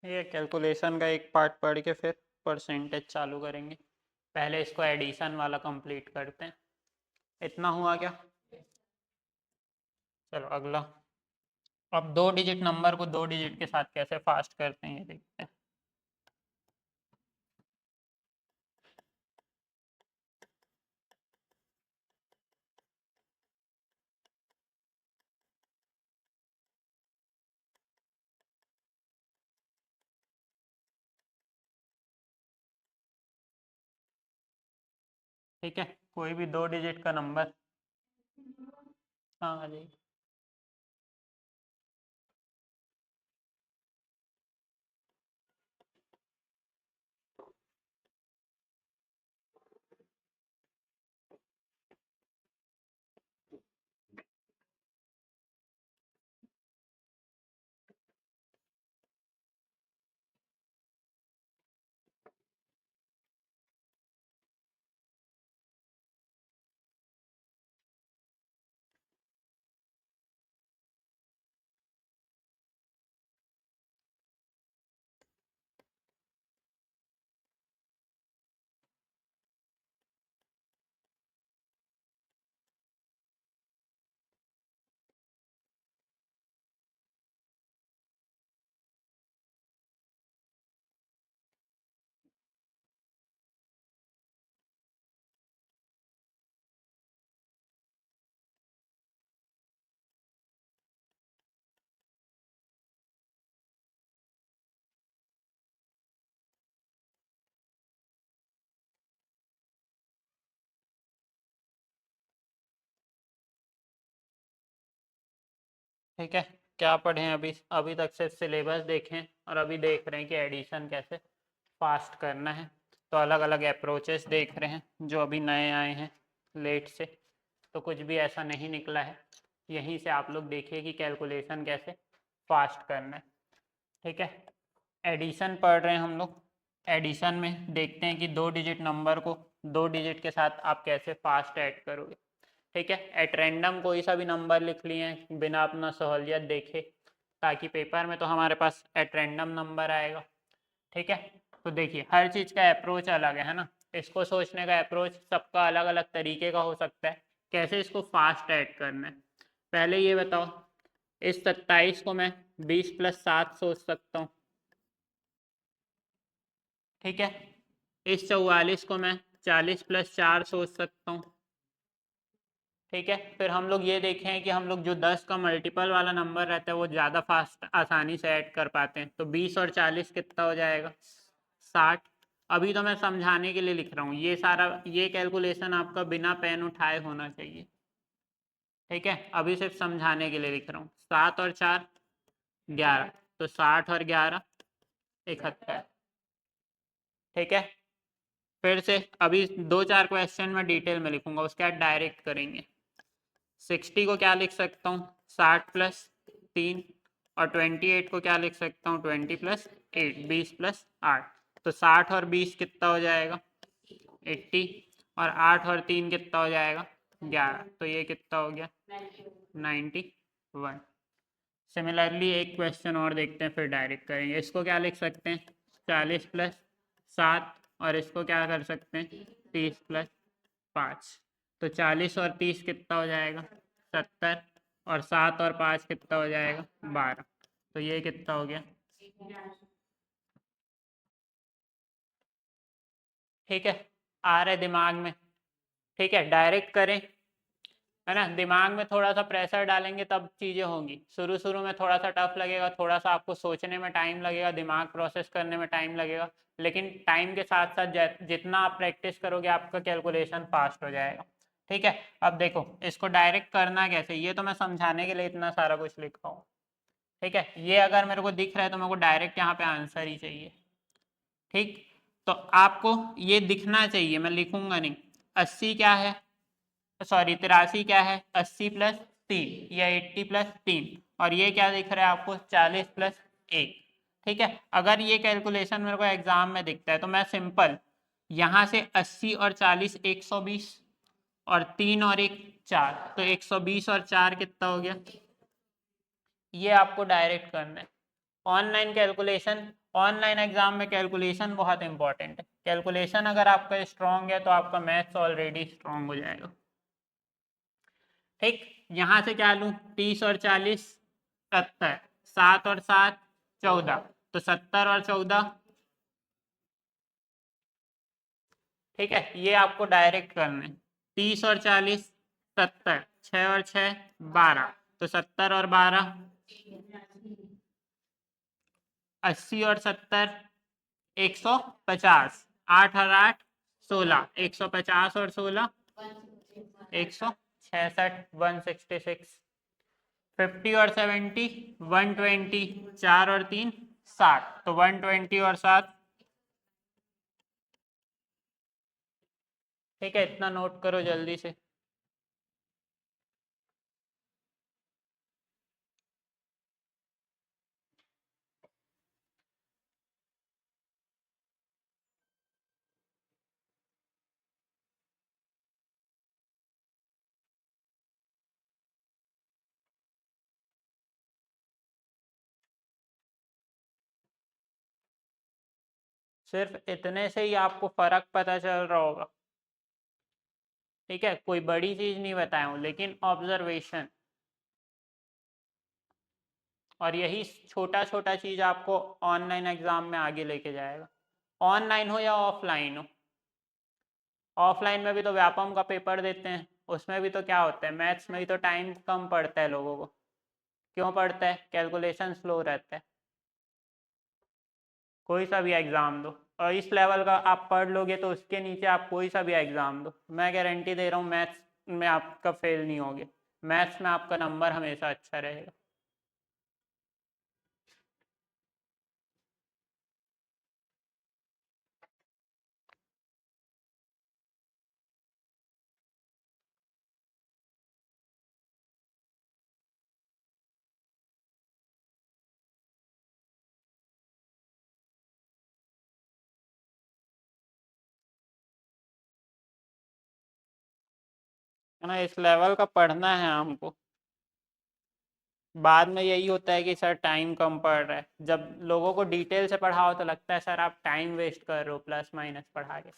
ये कैलकुलेशन का एक पार्ट पढ़ के फिर परसेंटेज चालू करेंगे। पहले इसको एडिशन वाला कंप्लीट करते हैं। इतना हुआ क्या, चलो अगला। अब 2 डिजिट नंबर को 2 डिजिट के साथ कैसे फास्ट करते हैं ये देखते हैं। ठीक है, कोई भी 2 डिजिट का नंबर, हाँ आ जाइए। ठीक है, क्या पढ़े हैं अभी, अभी तक सिर्फ सिलेबस देखें और अभी देख रहे हैं कि एडिशन कैसे फास्ट करना है। तो अलग अलग अप्रोचेस देख रहे हैं जो अभी नए आए हैं लेट से, तो कुछ भी ऐसा नहीं निकला है। यहीं से आप लोग देखिए कि कैलकुलेशन कैसे फास्ट करना है। ठीक है, एडिशन पढ़ रहे हैं हम लोग। एडिशन में देखते हैं कि 2 डिजिट नंबर को 2 डिजिट के साथ आप कैसे फास्ट ऐड करोगे। ठीक है, एट रैंडम कोई सा भी नंबर लिख लिए बिना अपना सहूलियत देखे, ताकि पेपर में तो हमारे पास एट रैंडम नंबर आएगा। ठीक है, तो देखिए हर चीज़ का अप्रोच अलग है ना, इसको सोचने का अप्रोच सबका अलग अलग तरीके का हो सकता है। कैसे इसको फास्ट ऐड करना है, पहले ये बताओ, इस 27 को मैं 20 + 7 सोच सकता हूँ। ठीक है, इस 44 को मैं 40 + 4 सोच सकता हूँ। ठीक है, फिर हम लोग ये देखें कि हम लोग जो 10 का मल्टीपल वाला नंबर रहता है वो ज़्यादा फास्ट आसानी से ऐड कर पाते हैं। तो 20 और 40 कितना हो जाएगा, 60। अभी तो मैं समझाने के लिए लिख रहा हूँ, ये सारा ये कैलकुलेशन आपका बिना पेन उठाए होना चाहिए। ठीक है, अभी सिर्फ समझाने के लिए लिख रहा हूँ। 7 और 4 11, तो 60 और 11 71। ठीक है, फिर से अभी 2-4 क्वेश्चन में डिटेल में लिखूंगा, उसके बाद डायरेक्ट करेंगे। 60 को क्या लिख सकता हूँ, 60 + 3, और 28 को क्या लिख सकता हूँ, 20 + 8, 20 + 8। तो 60 और 20 कितना हो जाएगा, 80, और 8 और 3 कितना हो जाएगा, 11। तो ये कितना हो गया, 91। सिमिलरली एक क्वेश्चन और देखते हैं, फिर डायरेक्ट करेंगे। इसको क्या लिख सकते हैं, 40 + 7, और इसको क्या कर सकते हैं, 30 + 5। तो 40 और 30 कितना हो जाएगा, 70, और 7 और 5 कितना हो जाएगा, 12। तो ये कितना हो गया। ठीक है, आ रहे दिमाग में। ठीक है, डायरेक्ट करें, है ना, दिमाग में थोड़ा सा प्रेशर डालेंगे तब चीज़ें होंगी। शुरू शुरू में थोड़ा सा टफ लगेगा, थोड़ा सा आपको सोचने में टाइम लगेगा, दिमाग प्रोसेस करने में टाइम लगेगा, लेकिन टाइम के साथ साथ जितना आप प्रैक्टिस करोगे आपका कैलकुलेशन फास्ट हो जाएगा। ठीक है, अब देखो इसको डायरेक्ट करना कैसे, ये तो मैं समझाने के लिए इतना सारा कुछ लिखा हूँ। ठीक है, ये अगर मेरे को दिख रहा है तो मेरे को डायरेक्ट यहाँ पे आंसर ही चाहिए। ठीक, तो आपको ये दिखना चाहिए, मैं लिखूंगा नहीं। 80 क्या है, सॉरी 83 क्या है, 80 + 3 या 80 + 3, और ये क्या दिख रहा है आपको, 40 + 1। ठीक है, अगर ये कैलकुलेशन मेरे को एग्जाम में दिखता है तो मैं सिंपल यहाँ से 80 और 40 120, और 3 और 1 4, तो 120 और 4 कितना हो गया। ये आपको डायरेक्ट करना है। ऑनलाइन कैलकुलेशन, ऑनलाइन एग्जाम में कैलकुलेशन बहुत इंपॉर्टेंट है। कैलकुलेशन अगर आपका स्ट्रांग है तो आपका मैथ्स ऑलरेडी स्ट्रांग हो जाएगा। ठीक, यहाँ से क्या लूँ, 30 और 40 70, 7 और 7 14, तो 70 और 14। ठीक है, ये आपको डायरेक्ट करना है। 30 और 40 70, 6 और 6 12, तो 70 और 12 80, और 70 150, 8 और 8 16, 150 और 16 166, 166। 50 और 70 120, 4 और 3 60, तो 120 और 7। ठीक है, इतना नोट करो जल्दी से। सिर्फ इतने से ही आपको फर्क पता चल रहा होगा। ठीक है, कोई बड़ी चीज नहीं बताया हूँ, लेकिन ऑब्जर्वेशन, और यही छोटा छोटा चीज आपको ऑनलाइन एग्जाम में आगे लेके जाएगा। ऑनलाइन हो या ऑफलाइन हो, ऑफलाइन में भी तो व्यापम का पेपर देते हैं, उसमें भी तो क्या होता है, मैथ्स में भी तो टाइम कम पड़ता है लोगों को। क्यों पड़ता है, कैलकुलेशन स्लो रहता है। कोई सा भी एग्ज़ाम दो, और इस लेवल का आप पढ़ लोगे तो उसके नीचे आप कोई सा भी एग्ज़ाम दो, मैं गारंटी दे रहा हूँ मैथ्स में आपका फेल नहीं होगे, मैथ्स में आपका नंबर हमेशा अच्छा रहेगा। है ना, इस लेवल का पढ़ना है हमको। बाद में यही होता है कि सर टाइम कम पड़ रहा है, जब लोगों को डिटेल से पढ़ाओ तो लगता है सर आप टाइम वेस्ट कर रहे हो प्लस माइनस पढ़ा के।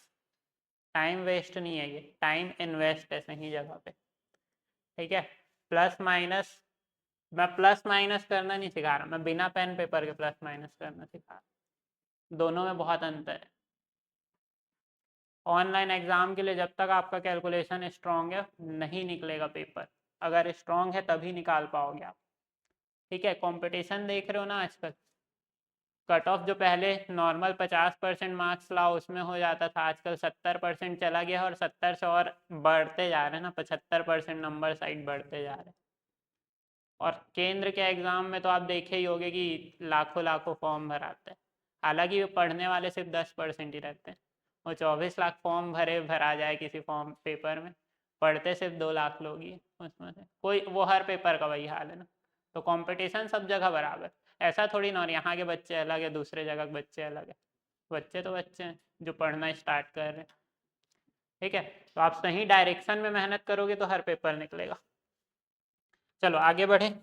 टाइम वेस्ट नहीं है, ये टाइम इन्वेस्ट है सही जगह पे। ठीक है, प्लस माइनस, मैं प्लस माइनस करना नहीं सिखा रहा, मैं बिना पेन पेपर के प्लस माइनस करना सिखा रहा। दोनों में बहुत अंतर है। ऑनलाइन एग्जाम के लिए जब तक आपका कैलकुलेशन स्ट्रांग है नहीं निकलेगा पेपर, अगर स्ट्रांग है तभी निकाल पाओगे आप। ठीक है, कंपटीशन देख रहे हो ना आजकल, कट ऑफ जो पहले नॉर्मल 50% मार्क्स लाओ उसमें हो जाता था, आजकल 70% चला गया और 70 से और बढ़ते जा रहे हैं ना, 75% नंबर साइड बढ़ते जा रहे हैं। और केंद्र के एग्ज़ाम में तो आप देखे ही होंगे कि लाखों लाखों फॉर्म भराते हैं, हालांकि पढ़ने वाले सिर्फ 10% ही रहते हैं। वो 24 लाख फॉर्म भरा जाए किसी फॉर्म पेपर में, पढ़ते सिर्फ 2 लाख लोग ही उसमें से, कोई वो हर पेपर का वही हाल है ना। तो कंपटीशन सब जगह बराबर, ऐसा थोड़ी ना यहाँ के बच्चे अलग है दूसरे जगह के बच्चे अलग है, बच्चे तो बच्चे हैं जो पढ़ना स्टार्ट कर रहे हैं। ठीक है, तो आप सही डायरेक्शन में मेहनत करोगे तो हर पेपर निकलेगा। चलो आगे बढ़े।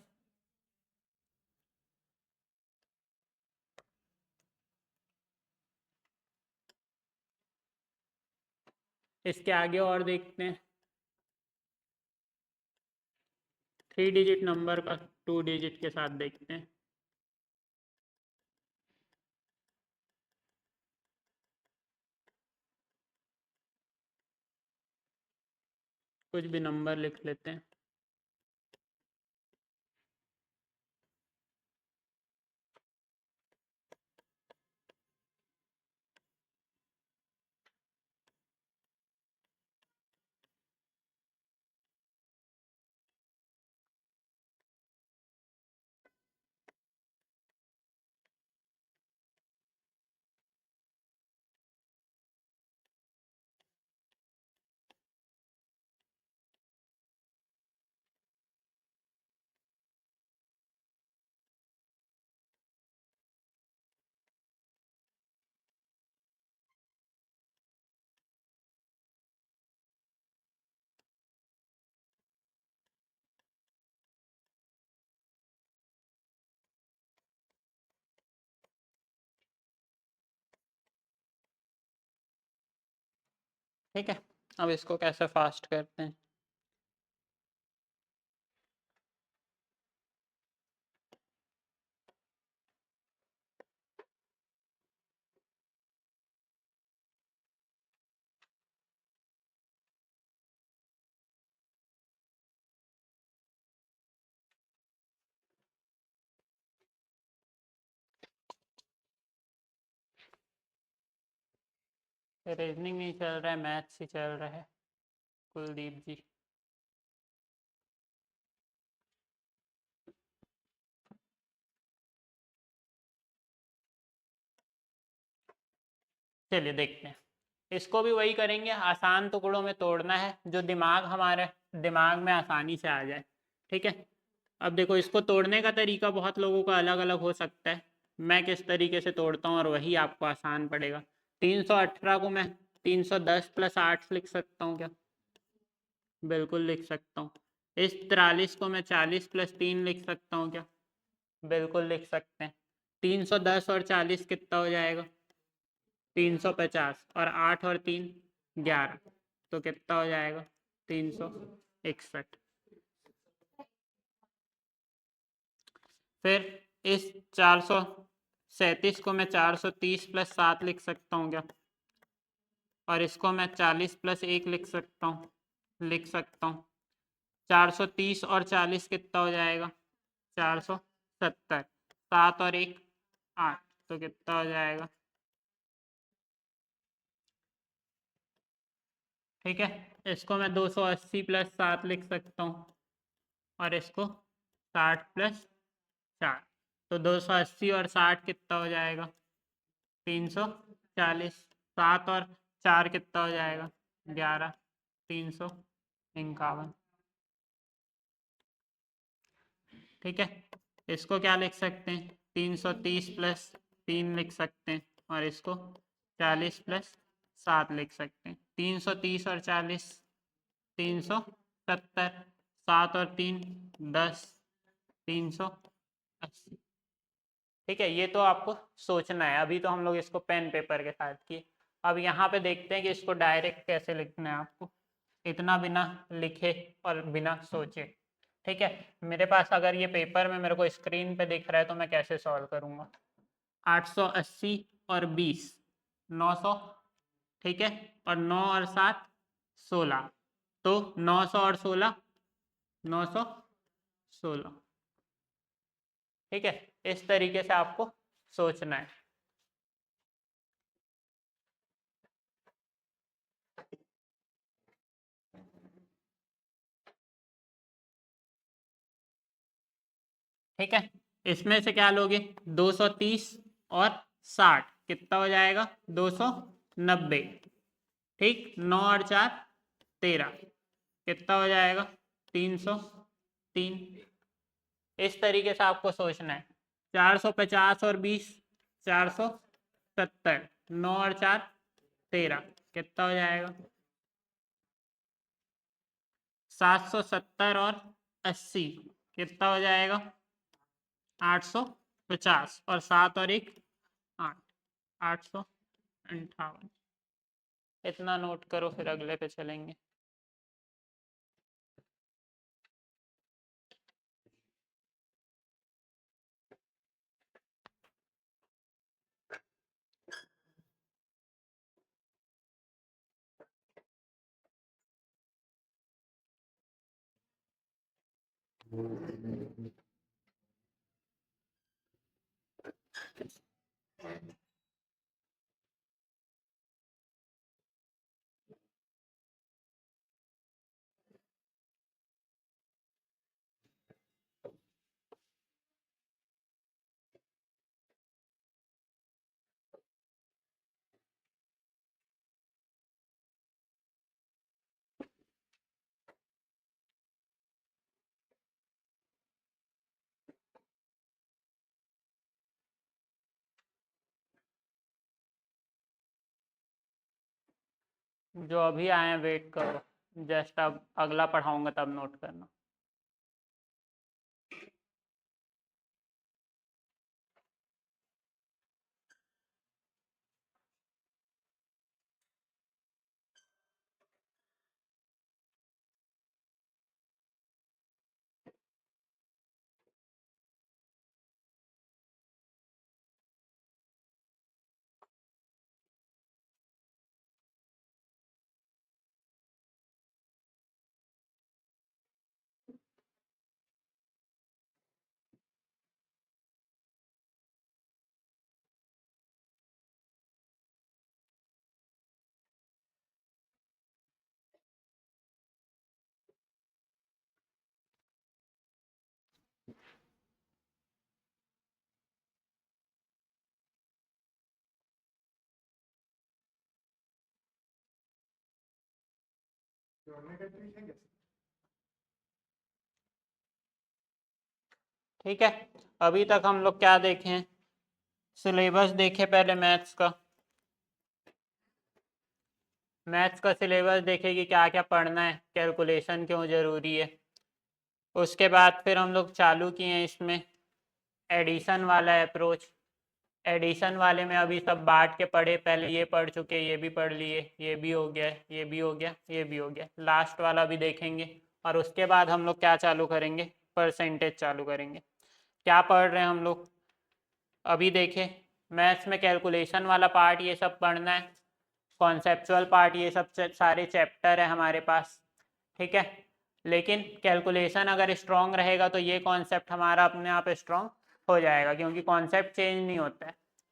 इसके आगे और देखते हैं, 3 डिजिट नंबर का 2 डिजिट के साथ देखते हैं। कुछ भी नंबर लिख लेते हैं। ठीक है, अब इसको कैसे फास्ट करते हैं। रीजनिंग नहीं चल रहा है, मैथ्स ही चल रहा है कुलदीप जी। चलिए देखते हैं, इसको भी वही करेंगे, आसान टुकड़ों में तोड़ना है जो दिमाग हमारे दिमाग में आसानी से आ जाए। ठीक है, अब देखो इसको तोड़ने का तरीका बहुत लोगों का अलग अलग हो सकता है, मैं किस तरीके से तोड़ता हूँ और वही आपको आसान पड़ेगा। 318 को मैं 310 + 8 लिख सकता हूँ क्या? बिल्कुल लिख सकता हूँ। इस 43 को मैं 40 + 3 लिख सकता हूँ क्या? बिल्कुल लिख सकते हैं। 310 और 40 कितना हो जाएगा? 350, और 8 और 3 11, तो कितना हो जाएगा? 361। फिर इस 437 को मैं 430 + 7 लिख सकता हूँ क्या? और इसको मैं 40 + 1 लिख सकता हूँ, लिख सकता हूँ। 430 और 40 कितना हो जाएगा? 470, 7 और 1 8, तो कितना हो जाएगा? ठीक है, इसको मैं 280 + 7 लिख सकता हूँ, और इसको 60 + 4, तो 280 और 60 कितना हो जाएगा? 340। 7 और 4 कितना हो जाएगा? 11, 351। ठीक है, इसको क्या लिख सकते हैं? 330 + 3 लिख सकते हैं, और इसको 40 + 7 लिख सकते हैं। 330 और 40 300 70, 7 और 3 10, 380। ठीक है, ये तो आपको सोचना है। अभी तो हम लोग इसको पेन पेपर के साथ किए। अब यहाँ पे देखते हैं कि इसको डायरेक्ट कैसे लिखना है आपको, इतना बिना लिखे और बिना सोचे। ठीक है, मेरे पास अगर ये पेपर में मेरे को स्क्रीन पे दिख रहा है तो मैं कैसे सॉल्व करूँगा। 880 और 20, 900। ठीक है, और 9 और 7 16, तो 900 और 16 916। ठीक है, इस तरीके से आपको सोचना है। ठीक है, इसमें से क्या लोगे, 230 और 60 कितना हो जाएगा, 290। ठीक, 9 और 4 13 कितना हो जाएगा, 303। इस तरीके से आपको सोचना है। 450 और 20 470, 9 और 4 13 कितना हो जाएगा, 770 और 80 कितना हो जाएगा, 850, और 7 और 1 8, 858। इतना नोट करो, फिर अगले पे चलेंगे। जो अभी आए हैं वेट करो, जस्ट अब अगला पढ़ाऊंगा तब नोट करना। ठीक है, अभी तक हम लोग क्या देखे हैं, सिलेबस देखे पहले मैथ्स का। मैथ्स का सिलेबस देखे कि क्या क्या पढ़ना है, कैलकुलेशन क्यों ज़रूरी है। उसके बाद फिर हम लोग चालू किए हैं इसमें एडिशन वाला अप्रोच। एडिशन वाले में अभी सब बांट के पढ़े, पहले ये पढ़ चुके, ये भी पढ़ लिए, ये भी हो गया, ये भी हो गया, ये भी हो गया, लास्ट वाला भी देखेंगे। और उसके बाद हम लोग क्या चालू करेंगे, परसेंटेज चालू करेंगे। क्या पढ़ रहे हैं हम लोग, अभी देखें, मैथ्स में कैलकुलेशन वाला पार्ट ये सब पढ़ना है, कॉन्सेप्चुअल पार्ट ये सब सारे चैप्टर है हमारे पास। ठीक है, लेकिन कैलकुलेशन अगर स्ट्रॉन्ग रहेगा तो ये कॉन्सेप्ट हमारा अपने आप स्ट्रॉन्ग हो जाएगा, क्योंकि कॉन्सेप्ट चेंज नहीं होता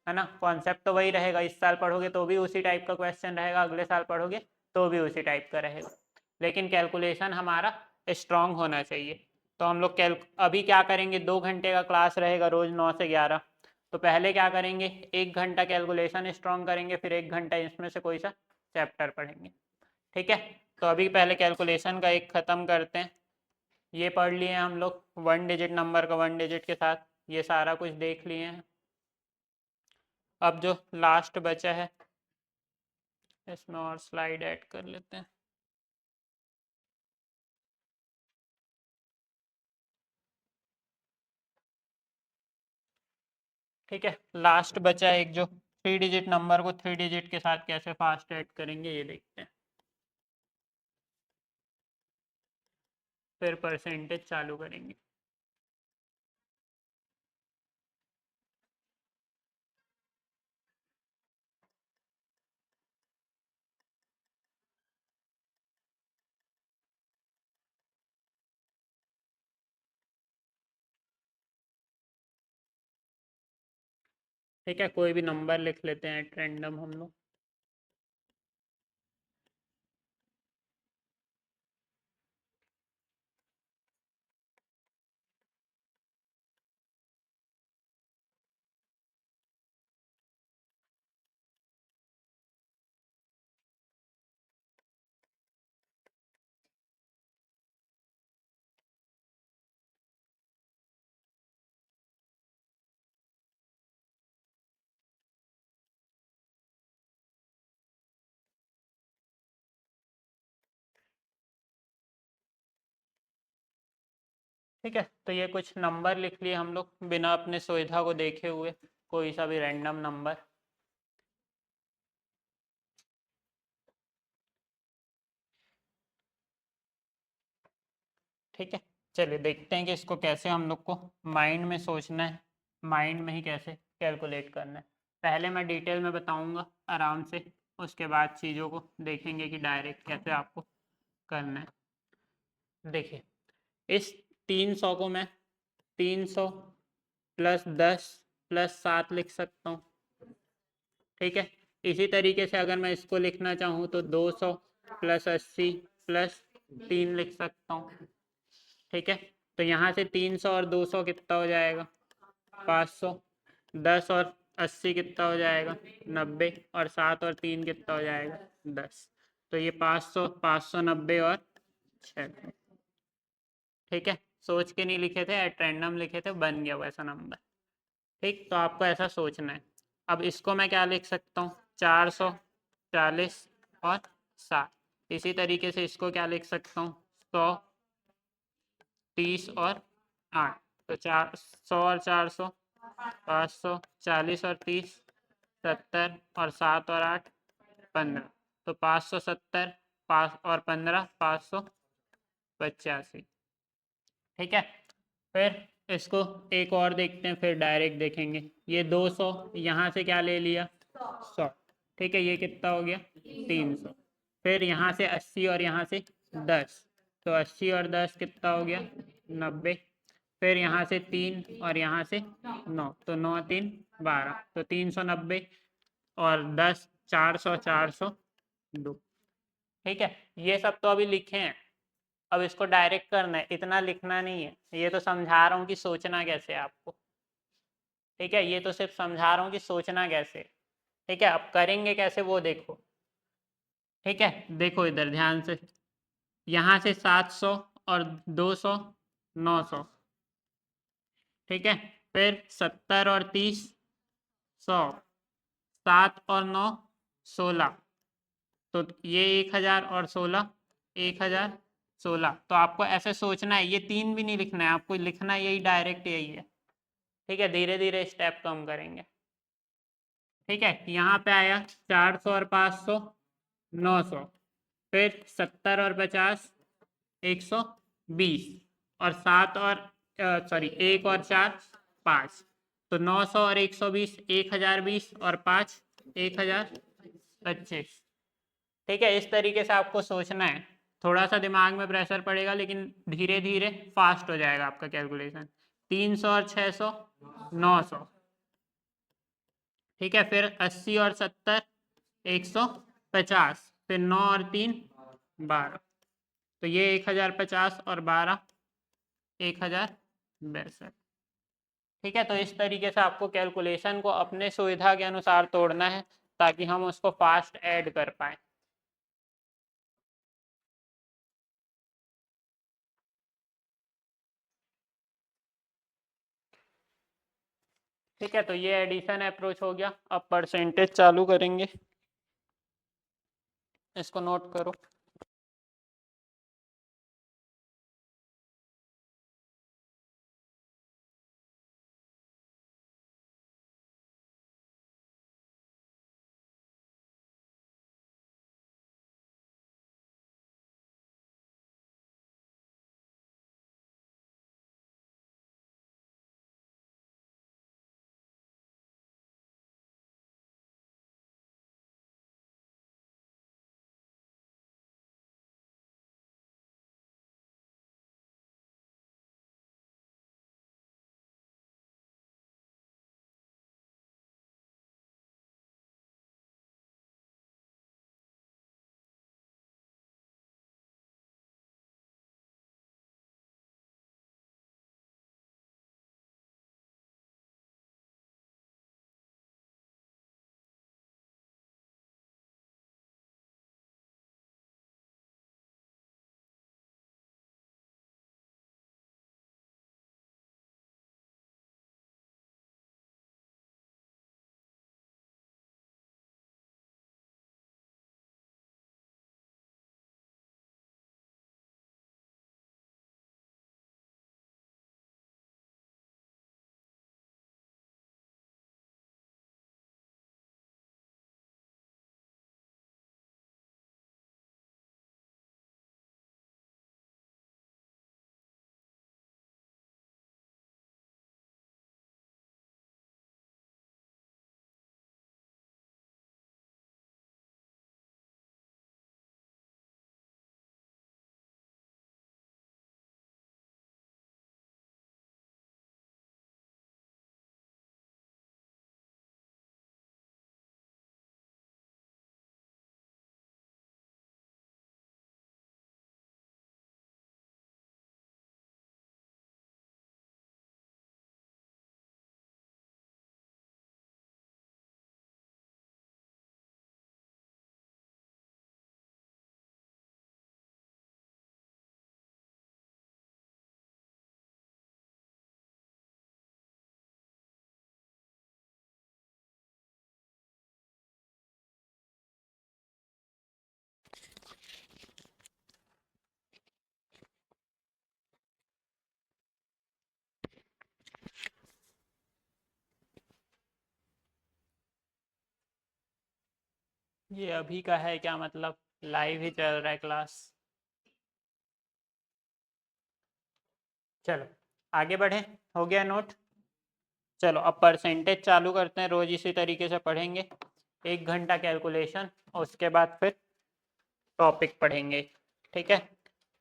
है ना। कॉन्सेप्ट तो वही रहेगा, इस साल पढ़ोगे तो भी उसी टाइप का क्वेश्चन रहेगा, अगले साल पढ़ोगे तो भी उसी टाइप का रहेगा, लेकिन कैलकुलेशन हमारा स्ट्रॉन्ग होना चाहिए। तो हम लोग अभी क्या करेंगे, 2 घंटे का क्लास रहेगा रोज़ 9 से 11। तो पहले क्या करेंगे, 1 घंटा कैलकुलेशन स्ट्रॉन्ग करेंगे, फिर 1 घंटा इसमें से कोई सा चैप्टर पढ़ेंगे। ठीक है, तो अभी पहले कैलकुलेशन का एक ख़त्म करते हैं। ये पढ़ लिए हम लोग 1 डिजिट नंबर का 1 डिजिट के साथ, ये सारा कुछ देख लिए हैं। अब जो लास्ट बचा है इसमें और स्लाइड ऐड कर लेते हैं। ठीक है, लास्ट बचा एक जो 3 डिजिट नंबर को 3 डिजिट के साथ कैसे फास्ट ऐड करेंगे ये देखते हैं, फिर परसेंटेज चालू करेंगे। ठीक है, कोई भी नंबर लिख लेते हैं एट रैंडम हम लोग। ठीक है, तो ये कुछ नंबर लिख लिए हम लोग बिना अपने सुविधा को देखे हुए, कोई सा भी रैंडम नंबर। ठीक है, चलिए देखते हैं कि इसको कैसे हम लोग को माइंड में सोचना है, माइंड में ही कैसे कैलकुलेट करना है। पहले मैं डिटेल में बताऊंगा आराम से, उसके बाद चीज़ों को देखेंगे कि डायरेक्ट कैसे आपको करना है। देखिए, इस 300 को मैं 300 प्लस 10 प्लस 7 लिख सकता हूँ। ठीक है, इसी तरीके से अगर मैं इसको लिखना चाहूँ तो 200 प्लस 80 प्लस 3 लिख सकता हूँ। ठीक है, तो यहाँ से 300 और 200 कितना हो जाएगा, 500। 10 और 80 कितना हो जाएगा, 90। और 7 और 3 कितना हो जाएगा, 10। तो ये 500, 590 और 6। ठीक है, सोच के नहीं लिखे थे, एट रैंडम लिखे थे, बन गया वैसा नंबर। ठीक, तो आपको ऐसा सोचना है। अब इसको मैं क्या लिख सकता हूँ, 440 और 7। इसी तरीके से इसको क्या लिख सकता हूँ, 100, 30 और 8। तो 100 और 400, 500, 40 और 30, 70 और 7 और 8, 15। तो 570, 5 और 15, 585। ठीक है, फिर इसको एक और देखते हैं, फिर डायरेक्ट देखेंगे। ये 200 यहाँ से क्या ले लिया, 100। ठीक है, ये कितना हो गया, 300। फिर यहाँ से 80 और यहाँ से 10, तो 80 और 10 कितना हो गया, 90। फिर यहाँ से 3 और यहाँ से 9, तो 9 3 12, तो 390 और 10, 400, 402। ठीक है, ये सब तो अभी लिखे हैं। अब इसको डायरेक्ट करना है, इतना लिखना नहीं है, ये तो समझा रहा हूँ कि सोचना कैसे है आपको। ठीक है, ये तो सिर्फ समझा रहा हूँ कि सोचना कैसे। ठीक है, अब करेंगे कैसे वो देखो। ठीक है, देखो इधर ध्यान से, यहाँ से 700 और 200, 900। ठीक है, फिर 70 और 30, 100। 7 और 9, 16। तो ये 1000 और 16, 1000, 16। तो आपको ऐसे सोचना है, ये 3 भी नहीं लिखना है आपको, लिखना यही डायरेक्ट यही है। ठीक है, धीरे धीरे स्टेप कम करेंगे। ठीक है, यहाँ पे आया 400 और 500, 900। फिर 70 और 50, 120। और 7 और सॉरी 1 और 4, 5। तो 900 और 120, 1020 और 5, 1025। ठीक है, इस तरीके से आपको सोचना है। थोड़ा सा दिमाग में प्रेशर पड़ेगा, लेकिन धीरे धीरे फास्ट हो जाएगा आपका कैलकुलेशन। 300 और 600, 900। ठीक है, फिर 80 और 70, 150। फिर 9 और 3, 12। तो ये 1050 और 12, 1062। ठीक है, तो इस तरीके से आपको कैलकुलेशन को अपने सुविधा के अनुसार तोड़ना है, ताकि हम उसको फास्ट ऐड कर पाए। ठीक है, तो ये एडिशन अप्रोच हो गया। अब परसेंटेज चालू करेंगे, इसको नोट करो। ये अभी का है क्या, मतलब लाइव ही चल रहा है क्लास। चलो आगे बढ़े, हो गया नोट। चलो अब परसेंटेज चालू करते हैं, रोज इसी तरीके से पढ़ेंगे। 1 घंटा कैलकुलेशन और उसके बाद फिर टॉपिक पढ़ेंगे। ठीक है,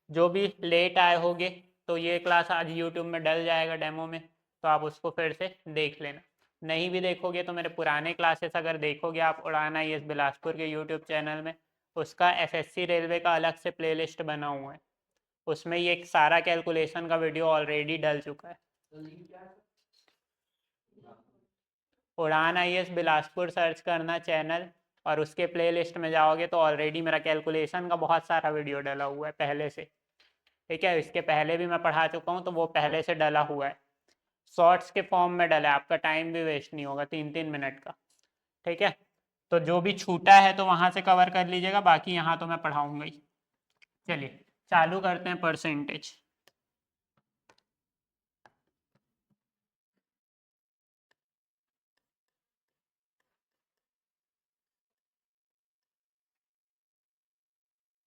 जो भी लेट आए होंगे तो ये क्लास आज यूट्यूब में डल जाएगा डेमो में, तो आप उसको फिर से देख लेना। नहीं भी देखोगे तो मेरे पुराने क्लासेस अगर देखोगे आप उड़ान IAS बिलासपुर के यूट्यूब चैनल में, उसका SSC रेलवे का अलग से प्लेलिस्ट बना हुआ है, उसमें ये सारा कैलकुलेशन का वीडियो ऑलरेडी डल चुका है। उड़ान IAS बिलासपुर सर्च करना चैनल, और उसके प्लेलिस्ट में जाओगे तो ऑलरेडी मेरा कैलकुलेशन का बहुत सारा वीडियो डला हुआ है पहले से। ठीक है, इसके पहले भी मैं पढ़ा चुका हूँ तो वो पहले से डला हुआ है, शॉर्ट्स के फॉर्म में डला है, आपका टाइम भी वेस्ट नहीं होगा 3-3 मिनट का। ठीक है, तो जो भी छूटा है तो वहाँ से कवर कर लीजिएगा, बाकी यहाँ तो मैं पढ़ाऊँगा ही। चलिए चालू करते हैं परसेंटेज।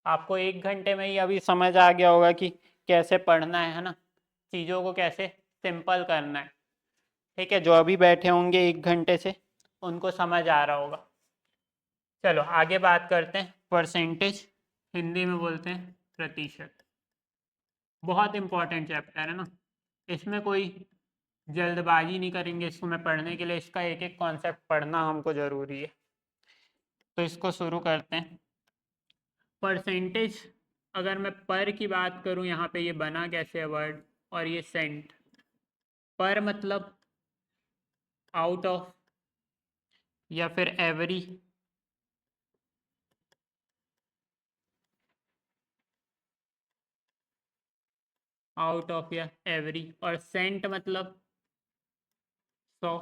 आपको 1 घंटे में ही अभी समझ आ गया होगा कि कैसे पढ़ना है ना, चीज़ों को कैसे सिंपल करना है। ठीक है, जो अभी बैठे होंगे 1 घंटे से उनको समझ आ रहा होगा। चलो आगे बात करते हैं परसेंटेज, हिंदी में बोलते हैं प्रतिशत। बहुत इंपॉर्टेंट चैप्टर है ना, इसमें कोई जल्दबाजी नहीं करेंगे इसको मैं पढ़ने के लिए, इसका एक एक कॉन्सेप्ट पढ़ना हमको ज़रूरी है। तो इसको शुरू करते हैं। परसेंटेज, अगर मैं पर की बात करूं, यहाँ पे ये बना कैसे है वर्ड, और ये सेंट। पर मतलब आउट ऑफ या फिर एवरी, आउट ऑफ या एवरी, और सेंट मतलब 100।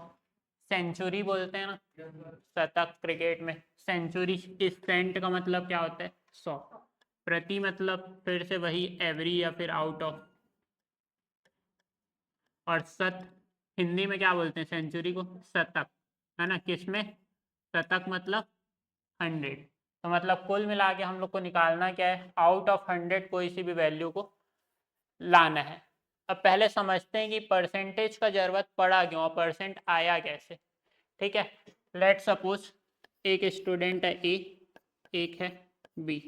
सेंचुरी बोलते हैं ना शतक क्रिकेट में, सेंचुरी, इस सेंट का मतलब क्या होता है 100। प्रति मतलब फिर से वही एवरी या फिर आउट ऑफ। और शत, हिंदी में क्या बोलते हैं सेंचुरी को, शतक, है ना, किसमें, शतक मतलब 100। तो मतलब कुल मिला के हम लोग को निकालना क्या है, आउट ऑफ 100 कोई सी भी वैल्यू को लाना है। अब पहले समझते हैं कि परसेंटेज का जरूरत पड़ा क्यों और परसेंट आया कैसे। ठीक है, लेट सपोज एक स्टूडेंट है ए, एक है बी।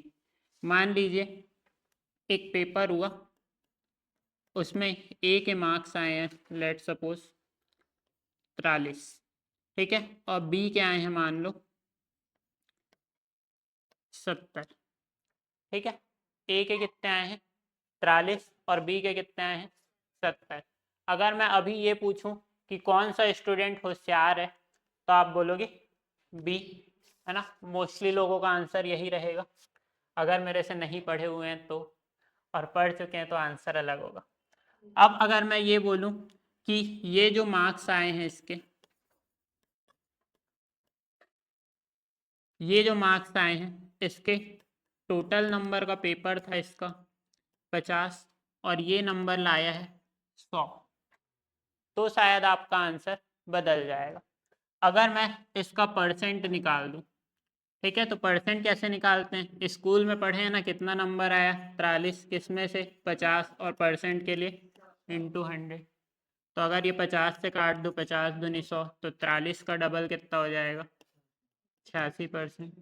मान लीजिए एक पेपर हुआ, उसमें ए के मार्क्स आए हैं लेट सपोज 43। ठीक है, और बी के आए हैं मान लो 70। ठीक है, ए के कितने आए हैं 43 और बी के कितने आए हैं 70। अगर मैं अभी ये पूछूं कि कौन सा स्टूडेंट होशियार है, तो आप बोलोगे बी, है ना, मोस्टली लोगों का आंसर यही रहेगा। अगर मेरे से नहीं पढ़े हुए हैं तो, और पढ़ चुके हैं तो आंसर अलग होगा। अब अगर मैं ये बोलूं कि ये जो मार्क्स आए हैं इसके, ये जो मार्क्स आए हैं इसके, टोटल नंबर का पेपर था इसका 50 और ये नंबर लाया है 100, तो शायद आपका आंसर बदल जाएगा। अगर मैं इसका परसेंट निकाल दूं, ठीक है, तो परसेंट कैसे निकालते हैं, स्कूल में पढ़े हैं ना, कितना नंबर आया 43, किसमें से 50, और परसेंट के लिए इंटू 100। तो अगर ये 50 से काट दो, 50 दूनी 100, तो 43 का डबल कितना हो जाएगा 86%।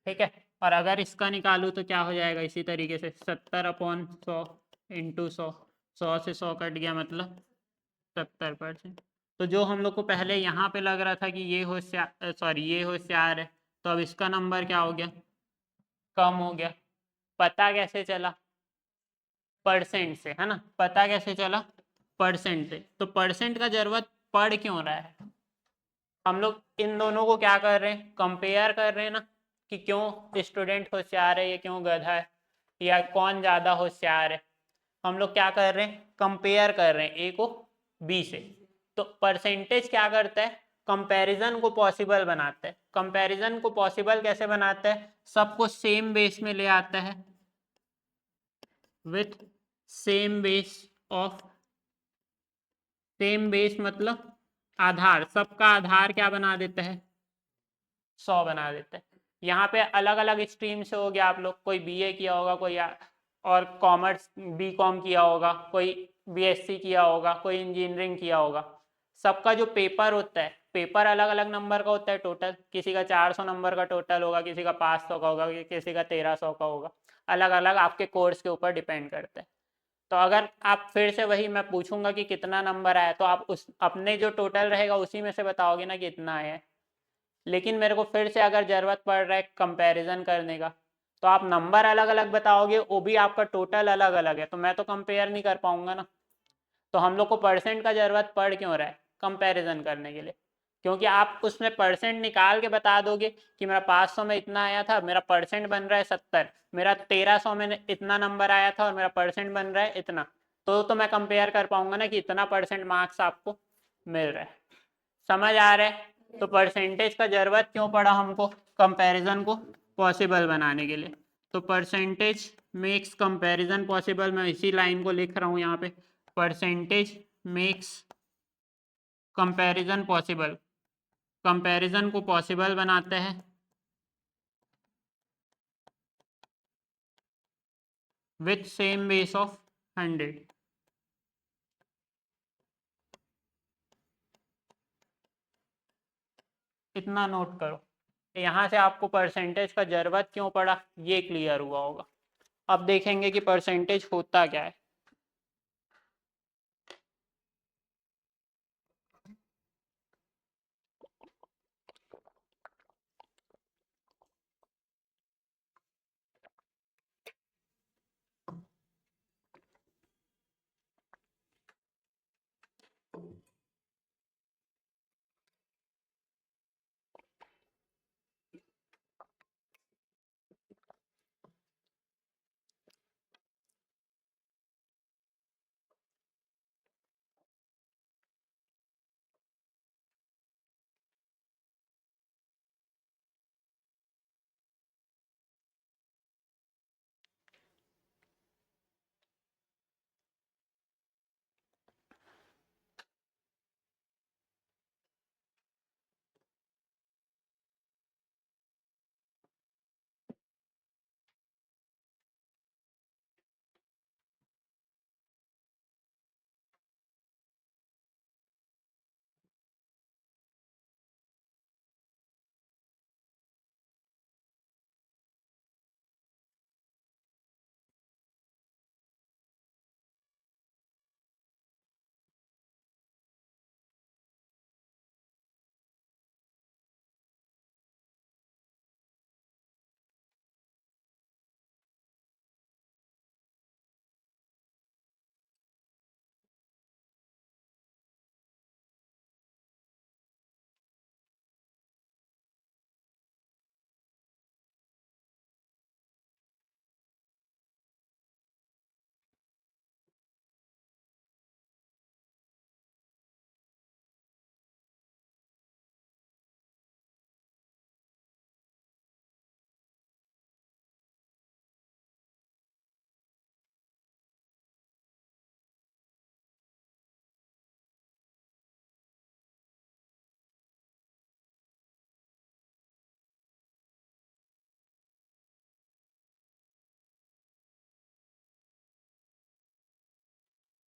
ठीक है, और अगर इसका निकालूँ तो क्या हो जाएगा इसी तरीके से 70/100 इंटू 100, 100 से 100 कट गया मतलब 70%। तो जो हम लोग को पहले यहाँ पे लग रहा था कि ये होशियार, सॉरी ये होशियार है, तो अब इसका नंबर क्या हो गया, कम हो गया। पता कैसे चला, परसेंट से, है ना, पता कैसे चला परसेंट से। तो परसेंट का जरूरत पड़ क्यों रहा है, हम लोग इन दोनों को क्या कर रहे हैं, कंपेयर कर रहे हैं ना, कि क्यों स्टूडेंट होशियार है, ये क्यों गधा है, या कौन ज़्यादा होशियार है। हम लोग क्या कर रहे हैं, कंपेयर कर रहे हैं ए को बी से। तो परसेंटेज क्या करता है, कंपैरिजन को पॉसिबल बनाता है। कंपैरिजन को पॉसिबल कैसे बनाता है, सबको सेम बेस में ले आता है, with same base of, same base मतलब आधार, सबका आधार क्या बना देता है 100 बना देते हैं। यहाँ पे अलग अलग स्ट्रीम से हो गया, आप लोग कोई बीए किया होगा, कोई और कॉमर्स बीकॉम किया होगा, कोई बीएससी किया होगा, कोई इंजीनियरिंग किया होगा। सबका जो पेपर होता है, पेपर अलग अलग नंबर का होता है टोटल। किसी का 400 नंबर का टोटल होगा, किसी का 500 का होगा, किसी का 1300 का होगा। अलग अलग आपके कोर्स के ऊपर डिपेंड करता है। तो अगर आप फिर से वही मैं पूछूंगा कि कितना नंबर आया, तो आप उस अपने जो टोटल रहेगा उसी में से बताओगे ना कि इतना आया है। लेकिन मेरे को फिर से अगर ज़रूरत पड़ रहा है कंपैरिजन करने का, तो आप नंबर अलग अलग बताओगे, वो भी आपका टोटल अलग अलग है, तो मैं तो कंपेयर नहीं कर पाऊंगा ना। तो हम लोग को परसेंट का ज़रूरत पड़ क्यों रहा है कंपैरिजन करने के लिए? क्योंकि आप उसमें परसेंट निकाल के बता दोगे कि मेरा 500 में इतना आया था, मेरा परसेंट बन रहा है 70, मेरा 1300 में इतना नंबर आया था और मेरा परसेंट बन रहा है इतना। तो मैं कंपेयर कर पाऊंगा ना कि इतना परसेंट मार्क्स आपको मिल रहा है। समझ आ रहा है? तो परसेंटेज का ज़रूरत क्यों पड़ा हमको कंपैरिजन को पॉसिबल बनाने के लिए? तो परसेंटेज मेक्स कंपैरिजन पॉसिबल। मैं इसी लाइन को लिख रहा हूँ यहाँ पे, percentage makes comparison possible. Comparison को पॉसिबल बनाते हैं विथ सेम बेस ऑफ 100। इतना नोट करो। यहाँ से आपको परसेंटेज का ज़रूरत क्यों पड़ा ये क्लियर हुआ होगा। अब देखेंगे कि परसेंटेज होता क्या है।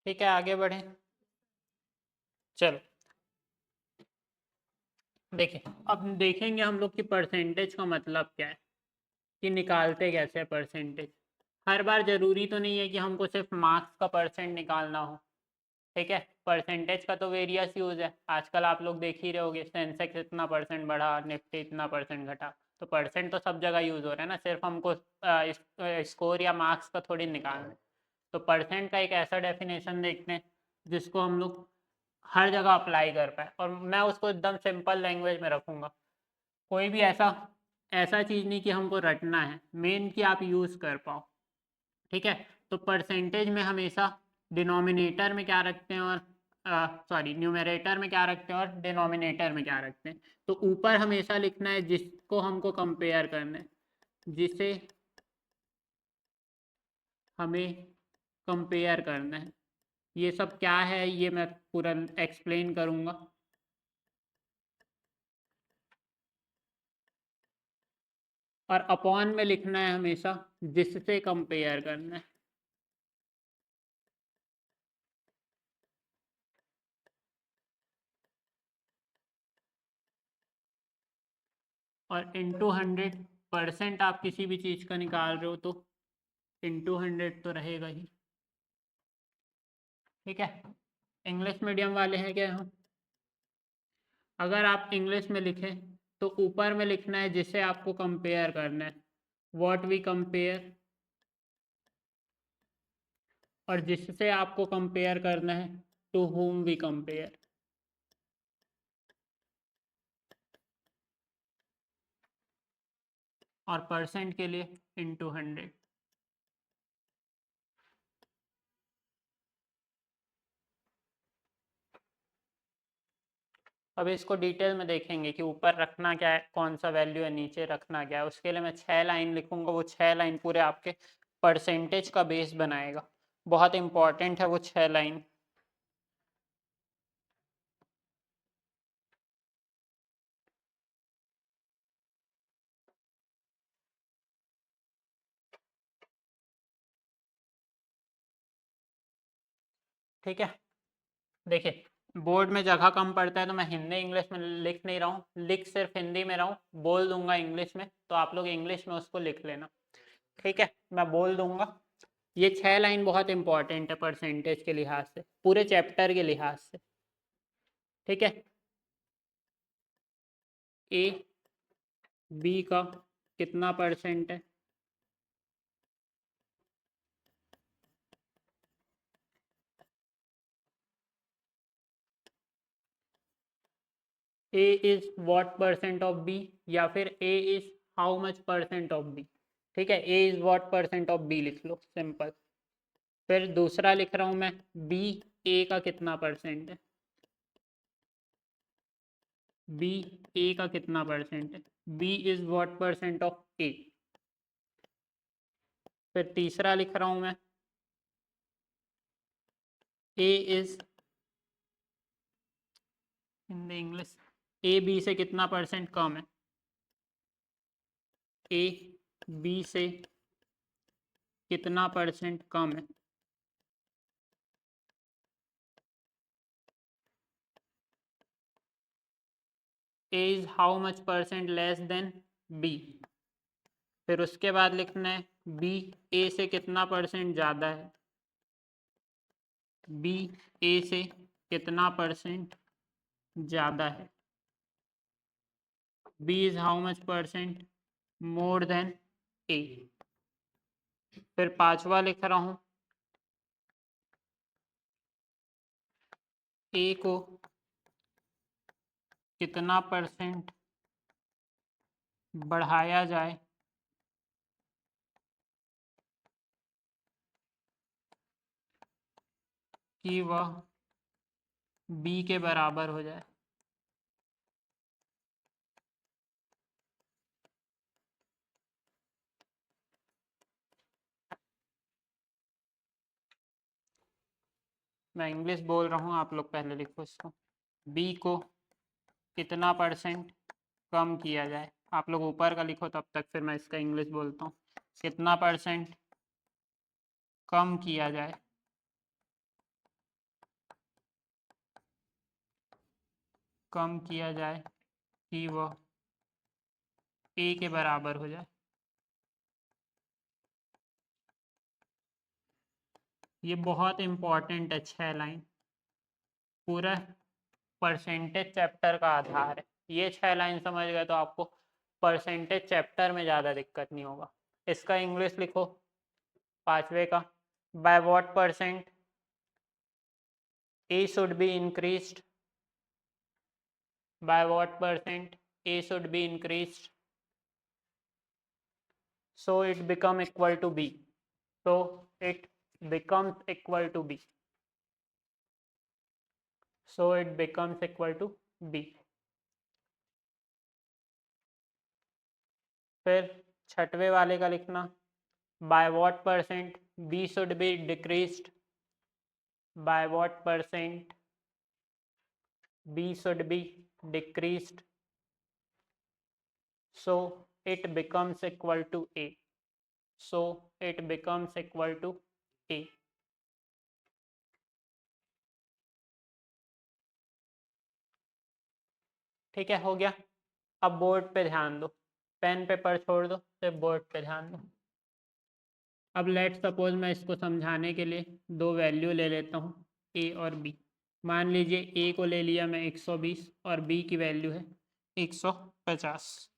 ठीक है, आगे बढ़े। चलो देखिए, अब देखेंगे हम लोग कि परसेंटेज का मतलब क्या है, कि निकालते कैसे हैं परसेंटेज। हर बार ज़रूरी तो नहीं है कि हमको सिर्फ मार्क्स का परसेंट निकालना हो। ठीक है, परसेंटेज का तो वेरियस यूज़ है। आजकल आप लोग देख ही रहे होगे, सेंसेक्स इतना परसेंट बढ़ा, निफ्टी इतना परसेंट घटा। तो परसेंट तो सब जगह यूज़ हो रहा है ना, सिर्फ हमको स्कोर या मार्क्स का थोड़ी निकालना है। तो परसेंट का एक ऐसा डेफिनेशन देखते हैं जिसको हम लोग हर जगह अप्लाई कर पाए, और मैं उसको एकदम सिंपल लैंग्वेज में रखूँगा। कोई भी ऐसा ऐसा चीज़ नहीं कि हमको रटना है, मेन कि आप यूज़ कर पाओ। ठीक है, तो परसेंटेज में हमेशा डिनोमिनेटर में क्या रखते हैं और सॉरी न्यूमरेटर में क्या रखते हैं और डिनोमिनेटर में क्या रखते हैं। तो ऊपर हमेशा लिखना है जिसको हमको कंपेयर करना है, जिसे हमें कंपेयर करना है। ये सब क्या है ये मैं पूरा एक्सप्लेन करूँगा। और अपॉन में लिखना है हमेशा जिससे कंपेयर करना है। और इंटू 100% आप किसी भी चीज़ का निकाल रहे हो तो इंटू 100 तो रहेगा ही। ठीक है, इंग्लिश मीडियम वाले हैं क्या हम? अगर आप इंग्लिश में लिखें तो ऊपर में लिखना है जिसे आपको कंपेयर करना है, व्हाट वी कंपेयर, और जिससे आपको कंपेयर करना है टू whom वी कंपेयर। और परसेंट के लिए इंटू 100। अब इसको डिटेल में देखेंगे कि ऊपर रखना क्या है, कौन सा वैल्यू है, नीचे रखना क्या है। उसके लिए मैं 6 लाइन लिखूंगा, वो 6 लाइन पूरे आपके परसेंटेज का बेस बनाएगा। बहुत इंपॉर्टेंट है वो 6 लाइन। ठीक है, देखिए बोर्ड में जगह कम पड़ता है तो मैं हिंदी इंग्लिश में लिख नहीं रहा हूँ, लिख सिर्फ हिंदी में रहा हूँ, बोल दूंगा इंग्लिश में, तो आप लोग इंग्लिश में उसको लिख लेना। ठीक है, मैं बोल दूंगा। ये 6 लाइन बहुत इंपॉर्टेंट है परसेंटेज के लिहाज से, पूरे चैप्टर के लिहाज से। ठीक है, ए बी का कितना परसेंट है, A is what percent of B, या फिर A is how much percent of B. ठीक है, A is what percent of B लिख लो, सिंपल। फिर दूसरा लिख रहा हूं मैं, बी ए का कितना परसेंट है, बी ए का कितना परसेंट है, B is what percent of A. फिर तीसरा लिख रहा हूं मैं, A is in the English, A B से कितना परसेंट कम है, ए बी से कितना परसेंट कम है। A is how much percent less than B. फिर उसके बाद लिखना है बी ए से कितना परसेंट ज़्यादा है, बी ए से कितना परसेंट ज़्यादा है, B is how much percent more than A. फिर पांचवा लिख रहा हूँ, ए को कितना परसेंट बढ़ाया जाए कि वह बी के बराबर हो जाए। मैं इंग्लिश बोल रहा हूँ, आप लोग पहले लिखो इसको। बी को कितना परसेंट कम किया जाए, आप लोग ऊपर का लिखो तब तक, फिर मैं इसका इंग्लिश बोलता हूँ। कितना परसेंट कम किया जाए कम किया जाए कि वह ए के बराबर हो जाए। ये बहुत इंपॉर्टेंट है 6 लाइन, पूरा परसेंटेज चैप्टर का आधार है। ये 6 लाइन समझ गए तो आपको परसेंटेज चैप्टर में ज़्यादा दिक्कत नहीं होगा। इसका इंग्लिश लिखो पांचवे का, by what percent A should be increased, by what percent A should be increased so it become equal to b, so it becomes equal to b, so it becomes equal to b। फिर छठवें वाले का लिखना, by what percent b should be decreased, by what percent b should be decreased so it becomes equal to a. So it becomes equal to a. ठीक है, हो गया। अब बोर्ड पे ध्यान दो, पेन पेपर छोड़ दो, सिर्फ बोर्ड पे ध्यान दो। अब लेट सपोज मैं इसको समझाने के लिए दो वैल्यू ले लेता हूँ, ए और बी। मान लीजिए ए को ले लिया मैं 120 और बी की वैल्यू है 150।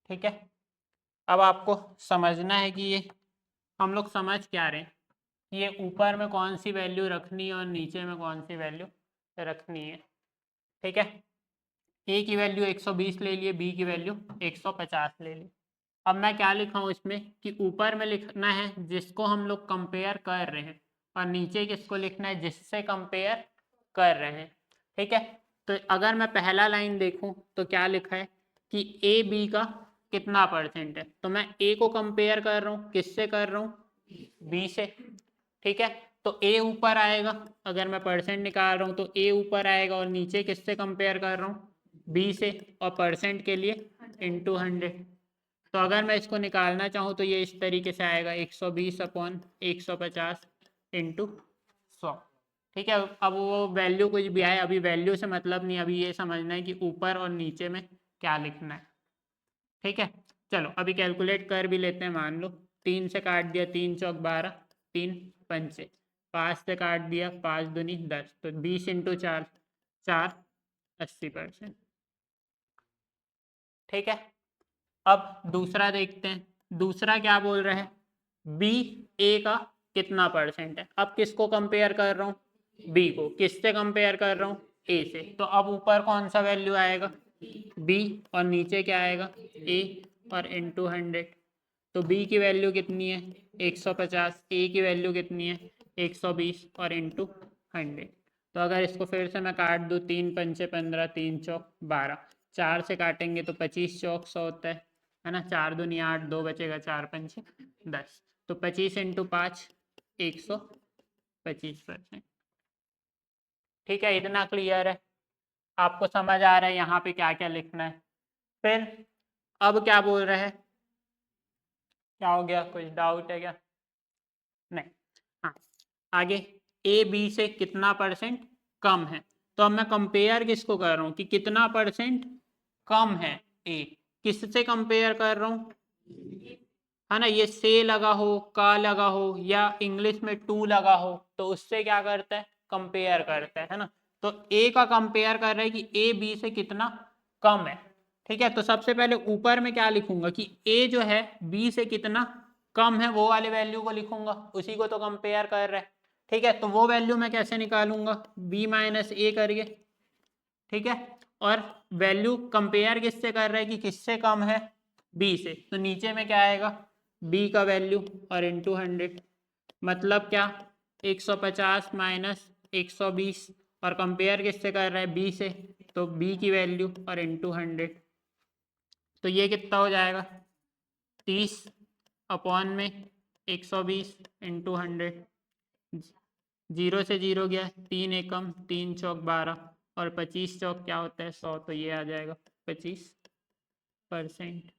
ठीक है, अब आपको समझना है कि ये हम लोग समझ क्या रहे हैं, ये ऊपर में कौन सी वैल्यू रखनी है और नीचे में कौन सी वैल्यू रखनी है। ठीक है, ए की वैल्यू 120 ले लिए, बी की वैल्यू 150 ले ली। अब मैं क्या लिखा हूँ इसमें कि ऊपर में लिखना है जिसको हम लोग कंपेयर कर रहे हैं और नीचे किसको लिखना है जिससे कंपेयर कर रहे हैं। ठीक है, तो अगर मैं पहला लाइन देखूं तो क्या लिखा है कि ए बी का कितना परसेंट है, तो मैं ए को कंपेयर कर रहा हूँ, किससे कर रहा हूँ, बी से। ठीक है, तो ए ऊपर आएगा, अगर मैं परसेंट निकाल रहा हूँ तो ए ऊपर आएगा और नीचे किससे कंपेयर कर रहा हूँ, बी से, और परसेंट के लिए इंटू 100। तो अगर मैं इसको निकालना चाहूँ तो ये इस तरीके से आएगा 120 अपॉन 150 इंटू 100। ठीक है, अब वो वैल्यू कुछ भी आए, अभी वैल्यू से मतलब नहीं, अभी ये समझना है कि ऊपर और नीचे में क्या लिखना है। ठीक है, चलो अभी कैलकुलेट कर भी लेते हैं। मान लो 3 से काट दिया, 3 चौक 12, 3 पंचे, 5 से काट दिया, 5 दूनी 10, तो 20 इंटू 4, 4 80%। ठीक है, अब दूसरा देखते हैं, दूसरा क्या बोल रहा है, बी ए का कितना परसेंट है। अब किसको कंपेयर कर रहा हूँ, बी को, किससे कंपेयर कर रहा हूँ, ए से। तो अब ऊपर कौन सा वैल्यू आएगा, बी, और नीचे क्या आएगा, ए, और इंटू 100। तो बी की वैल्यू कितनी है 150, ए की वैल्यू कितनी है 120 और इंटू 100। तो अगर इसको फिर से मैं काट दूँ, 3 पंचे 15, 3 चौक 12, 4 से काटेंगे तो 25 चौक 100 होता है ना, 4 दूनी 8, 2 बचेगा, 4 पंचे 10, तो 25 इंटू 5 125%। ठीक है, इतना क्लियर है, आपको समझ आ रहा है यहाँ पे क्या क्या लिखना है। फिर अब क्या बोल रहे हैं, क्या हो गया, कुछ डाउट है क्या, नहीं। हाँ, आगे ए बी से कितना परसेंट कम है, तो अब मैं कंपेयर किसको कर रहा हूँ कि कितना परसेंट कम है ए, किससे कंपेयर कर रहा हूँ, है ना, ये से लगा हो, का लगा हो, या इंग्लिश में टू लगा हो, तो उससे क्या करता है, कंपेयर करता है ना। तो ए का कंपेयर कर रहा है कि ए बी से कितना कम है। ठीक है, तो सबसे पहले ऊपर में क्या लिखूंगा कि ए जो है बी से कितना कम है, वो वाले वैल्यू को लिखूंगा, उसी को तो कंपेयर कर रहा है। ठीक है, तो वो वैल्यू मैं कैसे निकालूंगा, बी माइनस ए करिए। ठीक है, और वैल्यू कंपेयर किससे कर रहा है कि किससे कम है, बी से, तो नीचे में क्या आएगा, बी का वैल्यू और इंटू 100। मतलब क्या, 150 माइनस 120, और कंपेयर किससे कर रहा है, बी से, तो बी की वैल्यू और इंटू 100। तो ये कितना हो जाएगा, 30 अपॉन में 120 इंटू 100। 0 से 0 गया, 3 एकम 3 चौक 12, और 25 चौक क्या होता है 100, तो ये आ जाएगा 25%।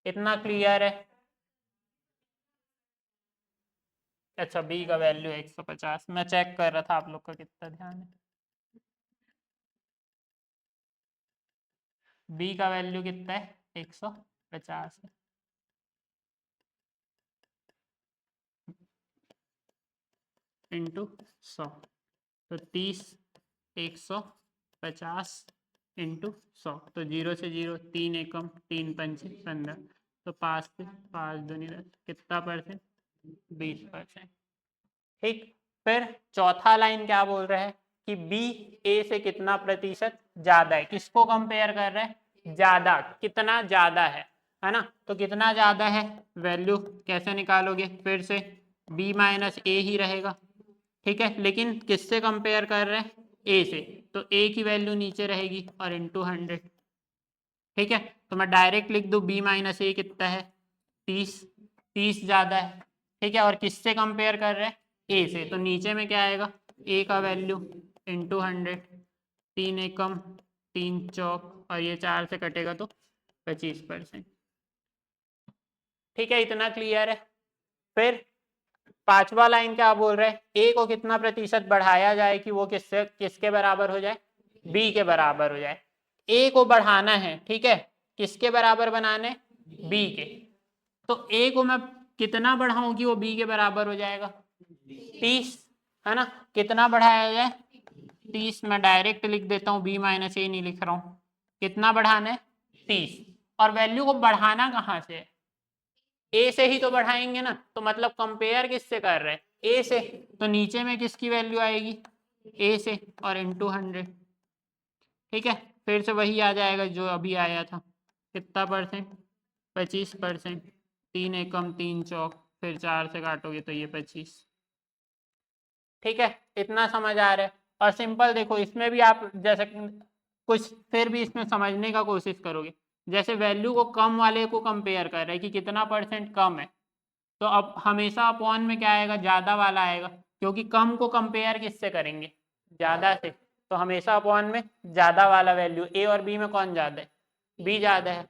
इतना क्लियर है। अच्छा, बी का वैल्यू 150, मैं चेक कर रहा था आप लोग का कितना ध्यान है। बी का वैल्यू कितना है 150 है। इंटू 100, तो 30 150 इंटू 100, तो 0 से 0, 3 एकम 3 पंचे 15, तो 5 से 5 दूनी 10, कितना परसेंट, 20%। ठीक, फिर चौथा लाइन क्या बोल रहा है कि बी ए से कितना प्रतिशत ज्यादा है, किसको कंपेयर कर रहे हैं, ज्यादा, कितना ज्यादा है ना। तो कितना ज्यादा है, वैल्यू कैसे निकालोगे, फिर से बी माइनस ए ही रहेगा। ठीक है, लेकिन किससे कंपेयर कर रहे हैं, ए से, तो ए की वैल्यू नीचे रहेगी और इंटू 100। ठीक है, तो मैं डायरेक्ट लिख दूं बी माइनस ए कितना है 30, 30 ज़्यादा है। ठीक है, और किससे कंपेयर कर रहे हैं, ए से, तो नीचे में क्या आएगा, ए का वैल्यू इंटू 100, 3 एकम 3 चौक और ये 4 से कटेगा तो 25%। ठीक है, इतना क्लियर है। फिर पांचवा लाइन क्या बोल रहे हैं, ए को कितना प्रतिशत बढ़ाया जाए कि वो किसके बराबर हो जाए, बी के बराबर हो जाए। ए को बढ़ाना है, ठीक है, किसके बराबर बनाने, बी के। तो ए को मैं कितना बढ़ाऊं कि वो बी के बराबर हो जाएगा, 30, है ना। कितना बढ़ाया जाए, 30। मैं डायरेक्ट लिख देता हूँ, बी माइनस ए नहीं लिख रहा हूँ। कितना बढ़ाना है, 30। और वैल्यू को बढ़ाना कहाँ से है, ए से ही तो बढ़ाएंगे ना, तो मतलब कंपेयर किससे कर रहे हैं, ए से। तो नीचे में किसकी वैल्यू आएगी, ए से, और इंटू 100। ठीक है, फिर से वही आ जाएगा जो अभी आया था। कितना परसेंट, 25%। 3 एकम 3 चौक, फिर 4 से काटोगे तो ये 25। ठीक है, इतना समझ आ रहा है। और सिंपल देखो, इसमें भी आप जैसे कुछ फिर भी इसमें समझने का कोशिश करोगे, जैसे वैल्यू को कम वाले को कंपेयर कर रहे हैं कि कितना परसेंट कम है, तो अब हमेशा अपॉन में क्या आएगा, ज़्यादा वाला आएगा, क्योंकि कम को कंपेयर किससे करेंगे, ज़्यादा से। तो हमेशा अपॉन में ज़्यादा वाला वैल्यू, ए और बी में कौन ज़्यादा है, बी ज़्यादा है।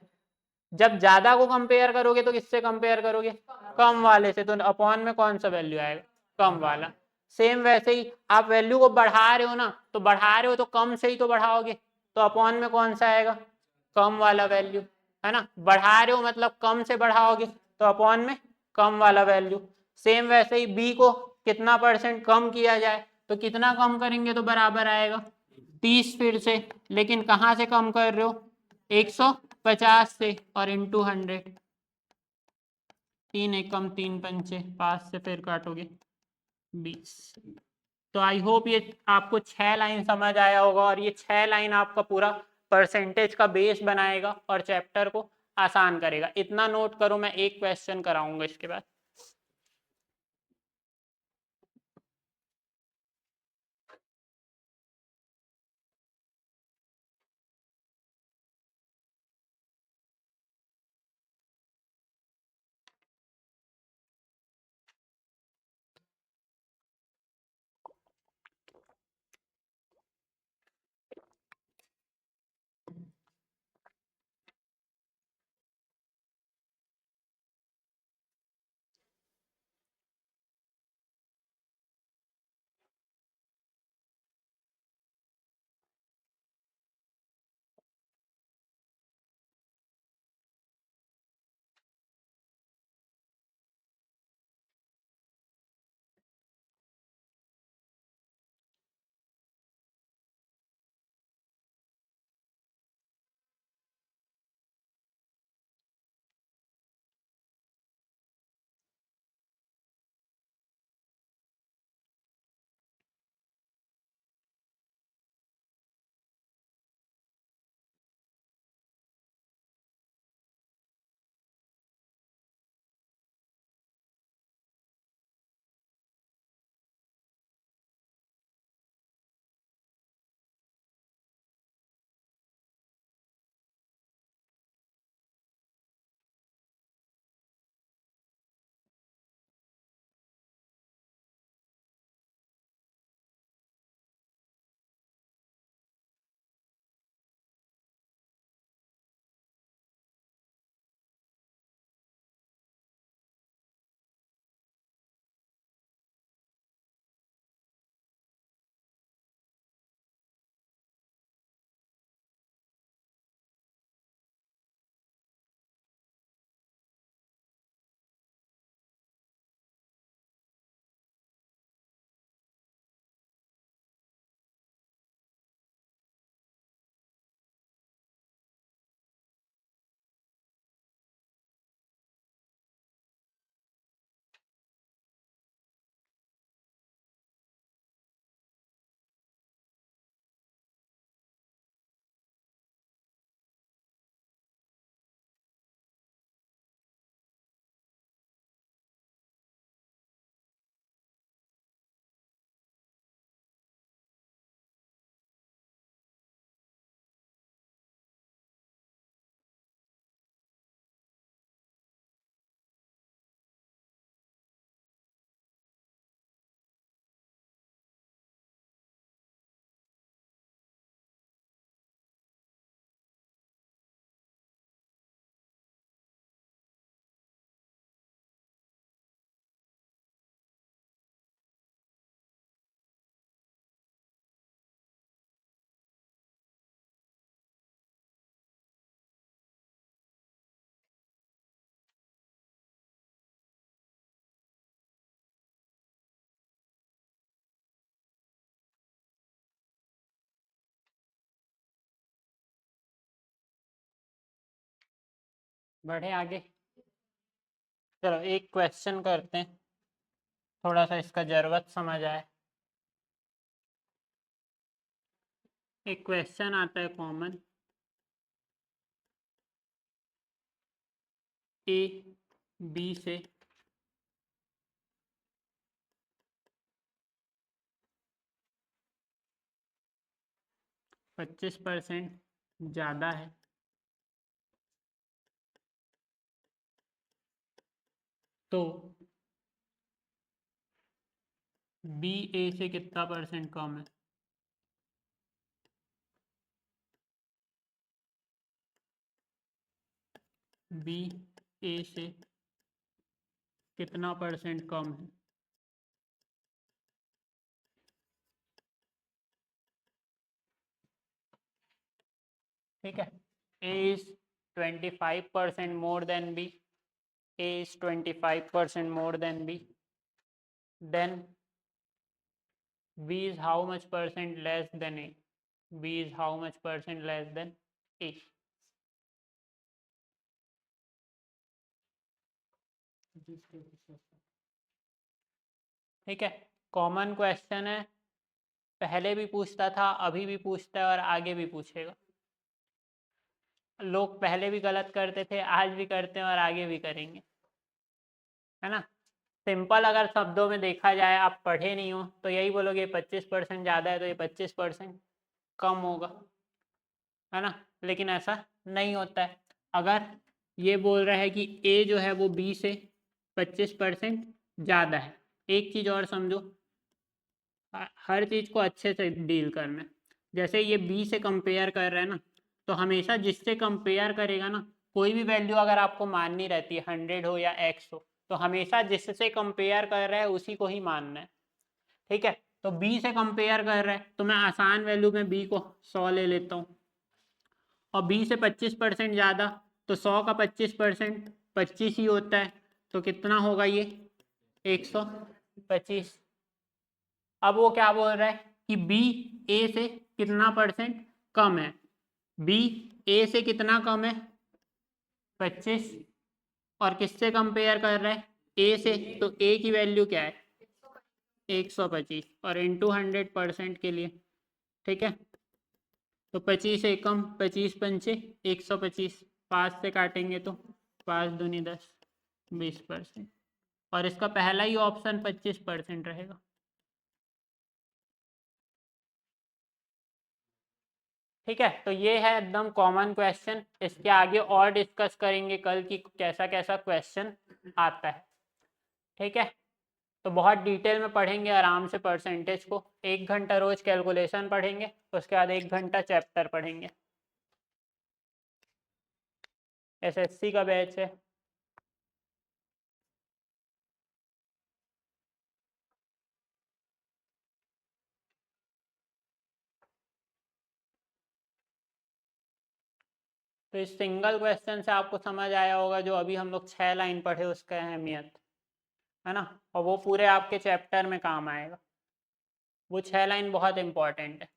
जब ज़्यादा को कंपेयर करोगे तो किससे कंपेयर करोगे, कम वाले से, तो अपॉन में कौन सा वैल्यू आएगा, कम वाला। सेम वैसे ही आप वैल्यू को बढ़ा रहे हो ना, तो बढ़ा रहे हो तो कम से ही तो बढ़ाओगे, तो अपॉन में कौन सा आएगा, कम वाला वैल्यू, है ना। बढ़ा रहे हो मतलब कम से बढ़ाओगे, तो अपॉन में कम वाला वैल्यू। सेम वैसे ही बी को कितना परसेंट कम किया जाए, तो कितना कम करेंगे तो बराबर आएगा 30 फिर से, लेकिन कहाँ से कम कर रहे हो, 150 से, और इंटू 100। 3 एकम 3 पंचे, 5 से फिर काटोगे 20। तो आई होप ये आपको 6 लाइन समझ आया होगा, और ये 6 लाइन आपका पूरा परसेंटेज का बेस बनाएगा और चैप्टर को आसान करेगा। इतना नोट करो, मैं एक क्वेश्चन कराऊंगा इसके बाद। बढ़े आगे। चलो एक क्वेश्चन करते हैं, थोड़ा सा इसका जरूरत समझ आए। एक क्वेश्चन आता है कॉमन, ए बी से 25% ज़्यादा है तो बी ए से कितना % कम है। बी ए से कितना % कम है। ठीक है, A is 25% more than B, A is 25% more than B, than B is how much % less than A, B is how much % less than A. ठीक है, कॉमन क्वेश्चन है, पहले भी पूछता था, अभी भी पूछता है और आगे भी पूछेगा। लोग पहले भी गलत करते थे, आज भी करते हैं और आगे भी करेंगे, है ना। सिंपल अगर शब्दों में देखा जाए, आप पढ़े नहीं हो तो यही बोलोगे 25% ज़्यादा है तो ये 25% कम होगा, है ना। लेकिन ऐसा नहीं होता है। अगर ये बोल रहा है कि ए जो है वो बी से 25% ज़्यादा है, एक चीज़ और समझो, हर चीज़ को अच्छे से डील करना है। जैसे ये बी से कंपेयर कर रहा है ना, तो हमेशा जिससे कंपेयर करेगा ना, कोई भी वैल्यू अगर आपको माननी रहती है 100 हो या x हो, तो हमेशा जिससे कंपेयर कर रहा है उसी को ही मानना है। ठीक है, तो b से कंपेयर कर रहा है तो मैं आसान वैल्यू में b को 100 ले लेता हूँ, और b से 25% ज़्यादा, तो 100 का 25% 25 ही होता है, तो कितना होगा ये 125। अब वो क्या बोल रहा है कि बी ए से कितना % कम है। बी ए से कितना कम है 25, और किससे कंपेयर कर रहा है ए से, तो ए की वैल्यू क्या है 125 और इंटू 100% के लिए। ठीक है, तो 25 एकम 25 पंचे 125, 5 से काटेंगे तो 5 दूनी 10, 20%, और इसका पहला ही ऑप्शन 25% रहेगा। ठीक है, तो ये है एकदम कॉमन क्वेश्चन। इसके आगे और डिस्कस करेंगे कल की कैसा कैसा क्वेश्चन आता है। ठीक है, तो बहुत डिटेल में पढ़ेंगे आराम से परसेंटेज को। 1 घंटा रोज कैलकुलेशन पढ़ेंगे, उसके बाद 1 घंटा चैप्टर पढ़ेंगे। एसएससी का बैच है। तो इस सिंगल क्वेश्चन से आपको समझ आया होगा, जो अभी हम लोग 6 लाइन पढ़े उसका अहमियत, है ना, और वो पूरे आपके चैप्टर में काम आएगा। वो 6 लाइन बहुत इंपॉर्टेंट है।